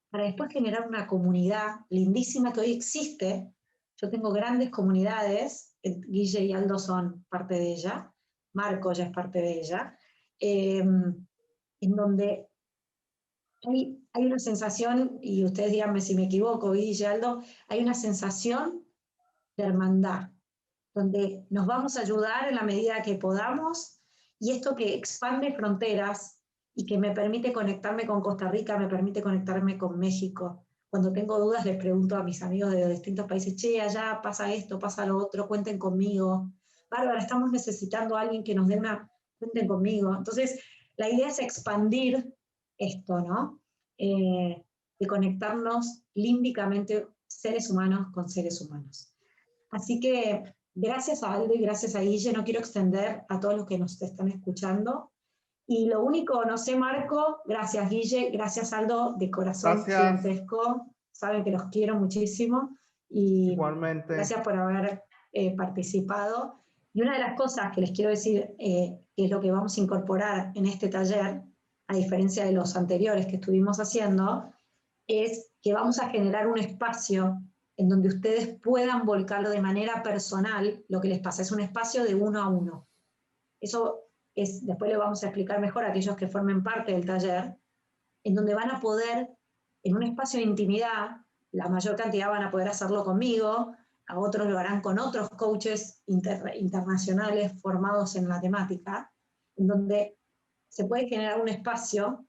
para después generar una comunidad lindísima que hoy existe. Yo tengo grandes comunidades, Guille y Aldo son parte de ella, Marco ya es parte de ella, en donde hay una sensación, y ustedes díganme si me equivoco, Guille, Aldo, hay una sensación de hermandad, donde nos vamos a ayudar en la medida que podamos, y esto que expande fronteras y que me permite conectarme con Costa Rica, me permite conectarme con México. Cuando tengo dudas les pregunto a mis amigos de distintos países, che, allá pasa esto, pasa lo otro, cuenten conmigo. Bárbara, estamos necesitando a alguien que nos dé cuenten conmigo. Entonces, la idea es expandir esto, ¿no? De conectarnos límbicamente seres humanos con seres humanos. Así que gracias a Aldo y gracias a Guille, no quiero extender a todos los que nos están escuchando. Y lo único, no sé, Marco, gracias Guille, gracias Aldo, de corazón gigantesco. Saben que los quiero muchísimo. Y igualmente. Gracias por haber participado. Y una de las cosas que les quiero decir, que es lo que vamos a incorporar en este taller, a diferencia de los anteriores que estuvimos haciendo, es que vamos a generar un espacio en donde ustedes puedan volcarlo de manera personal lo que les pasa. Es un espacio de 1 a 1. Eso después le vamos a explicar mejor a aquellos que formen parte del taller, en donde van a poder, en un espacio de intimidad, la mayor cantidad van a poder hacerlo conmigo, a otros lo harán con otros coaches internacionales formados en la temática, en donde se puede generar un espacio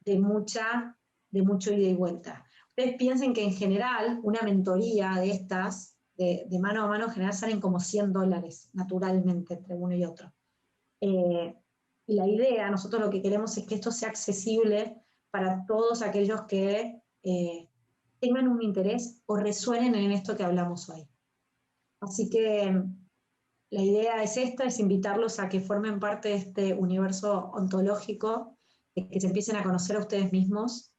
de mucho ida y vuelta. Ustedes piensen que en general una mentoría de estas, de mano a mano, en general salen como $100 naturalmente entre uno y otro. Y la idea, nosotros lo que queremos es que esto sea accesible para todos aquellos que tengan un interés o resuenen en esto que hablamos hoy. Así que la idea es esta, es invitarlos a que formen parte de este universo ontológico, de que se empiecen a conocer a ustedes mismos,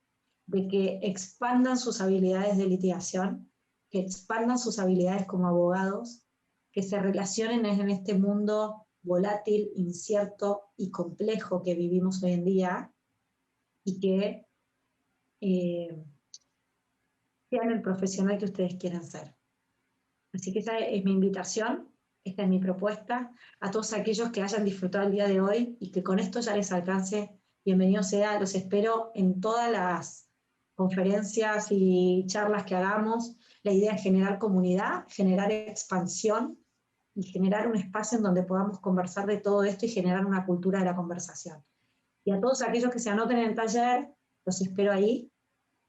de que expandan sus habilidades de litigación, que expandan sus habilidades como abogados, que se relacionen en este mundo volátil, incierto y complejo que vivimos hoy en día, y que sean el profesional que ustedes quieran ser. Así que esa es mi invitación, esta es mi propuesta, a todos aquellos que hayan disfrutado el día de hoy y que con esto ya les alcance, bienvenido sea, los espero en todas las conferencias y charlas que hagamos. La idea es generar comunidad, generar expansión y generar un espacio en donde podamos conversar de todo esto y generar una cultura de la conversación. Y a todos aquellos que se anoten en el taller, los espero ahí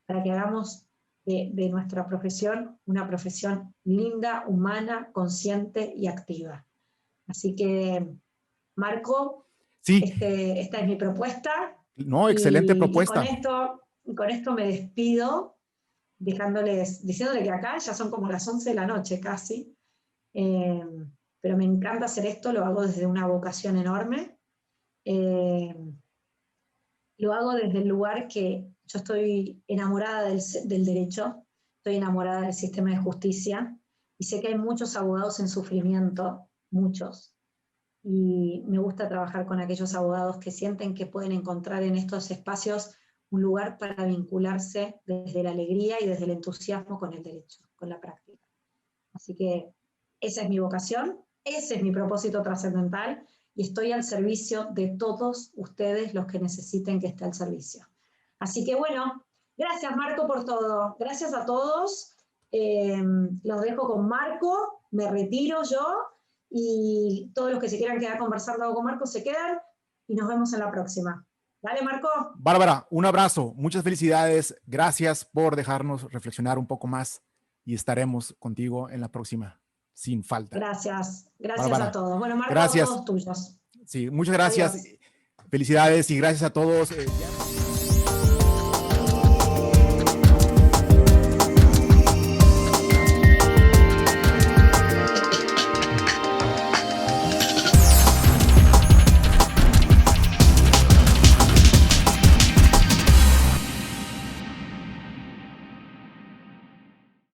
para que hagamos de nuestra profesión una profesión linda, humana, consciente y activa. Así que, Marco, sí. Esta es mi propuesta. No, excelente propuesta. Y con esto me despido, diciéndole que acá ya son como las 11 de la noche casi, pero me encanta hacer esto, lo hago desde una vocación enorme, lo hago desde el lugar que yo estoy enamorada del derecho, estoy enamorada del sistema de justicia, y sé que hay muchos abogados en sufrimiento, muchos, y me gusta trabajar con aquellos abogados que sienten que pueden encontrar en estos espacios un lugar para vincularse desde la alegría y desde el entusiasmo con el derecho, con la práctica. Así que esa es mi vocación, ese es mi propósito trascendental, y estoy al servicio de todos ustedes los que necesiten que esté al servicio. Así que bueno, gracias Marco por todo, gracias a todos, los dejo con Marco, me retiro yo, y todos los que se quieran quedar conversando con Marco se quedan, y nos vemos en la próxima. Dale, Marco. Bárbara, un abrazo, muchas felicidades, gracias por dejarnos reflexionar un poco más, y estaremos contigo en la próxima, sin falta. Gracias, gracias Bárbara, a todos. Bueno, Marco, gracias. todos tuyos. Sí, muchas gracias. Adiós. Felicidades y gracias a todos.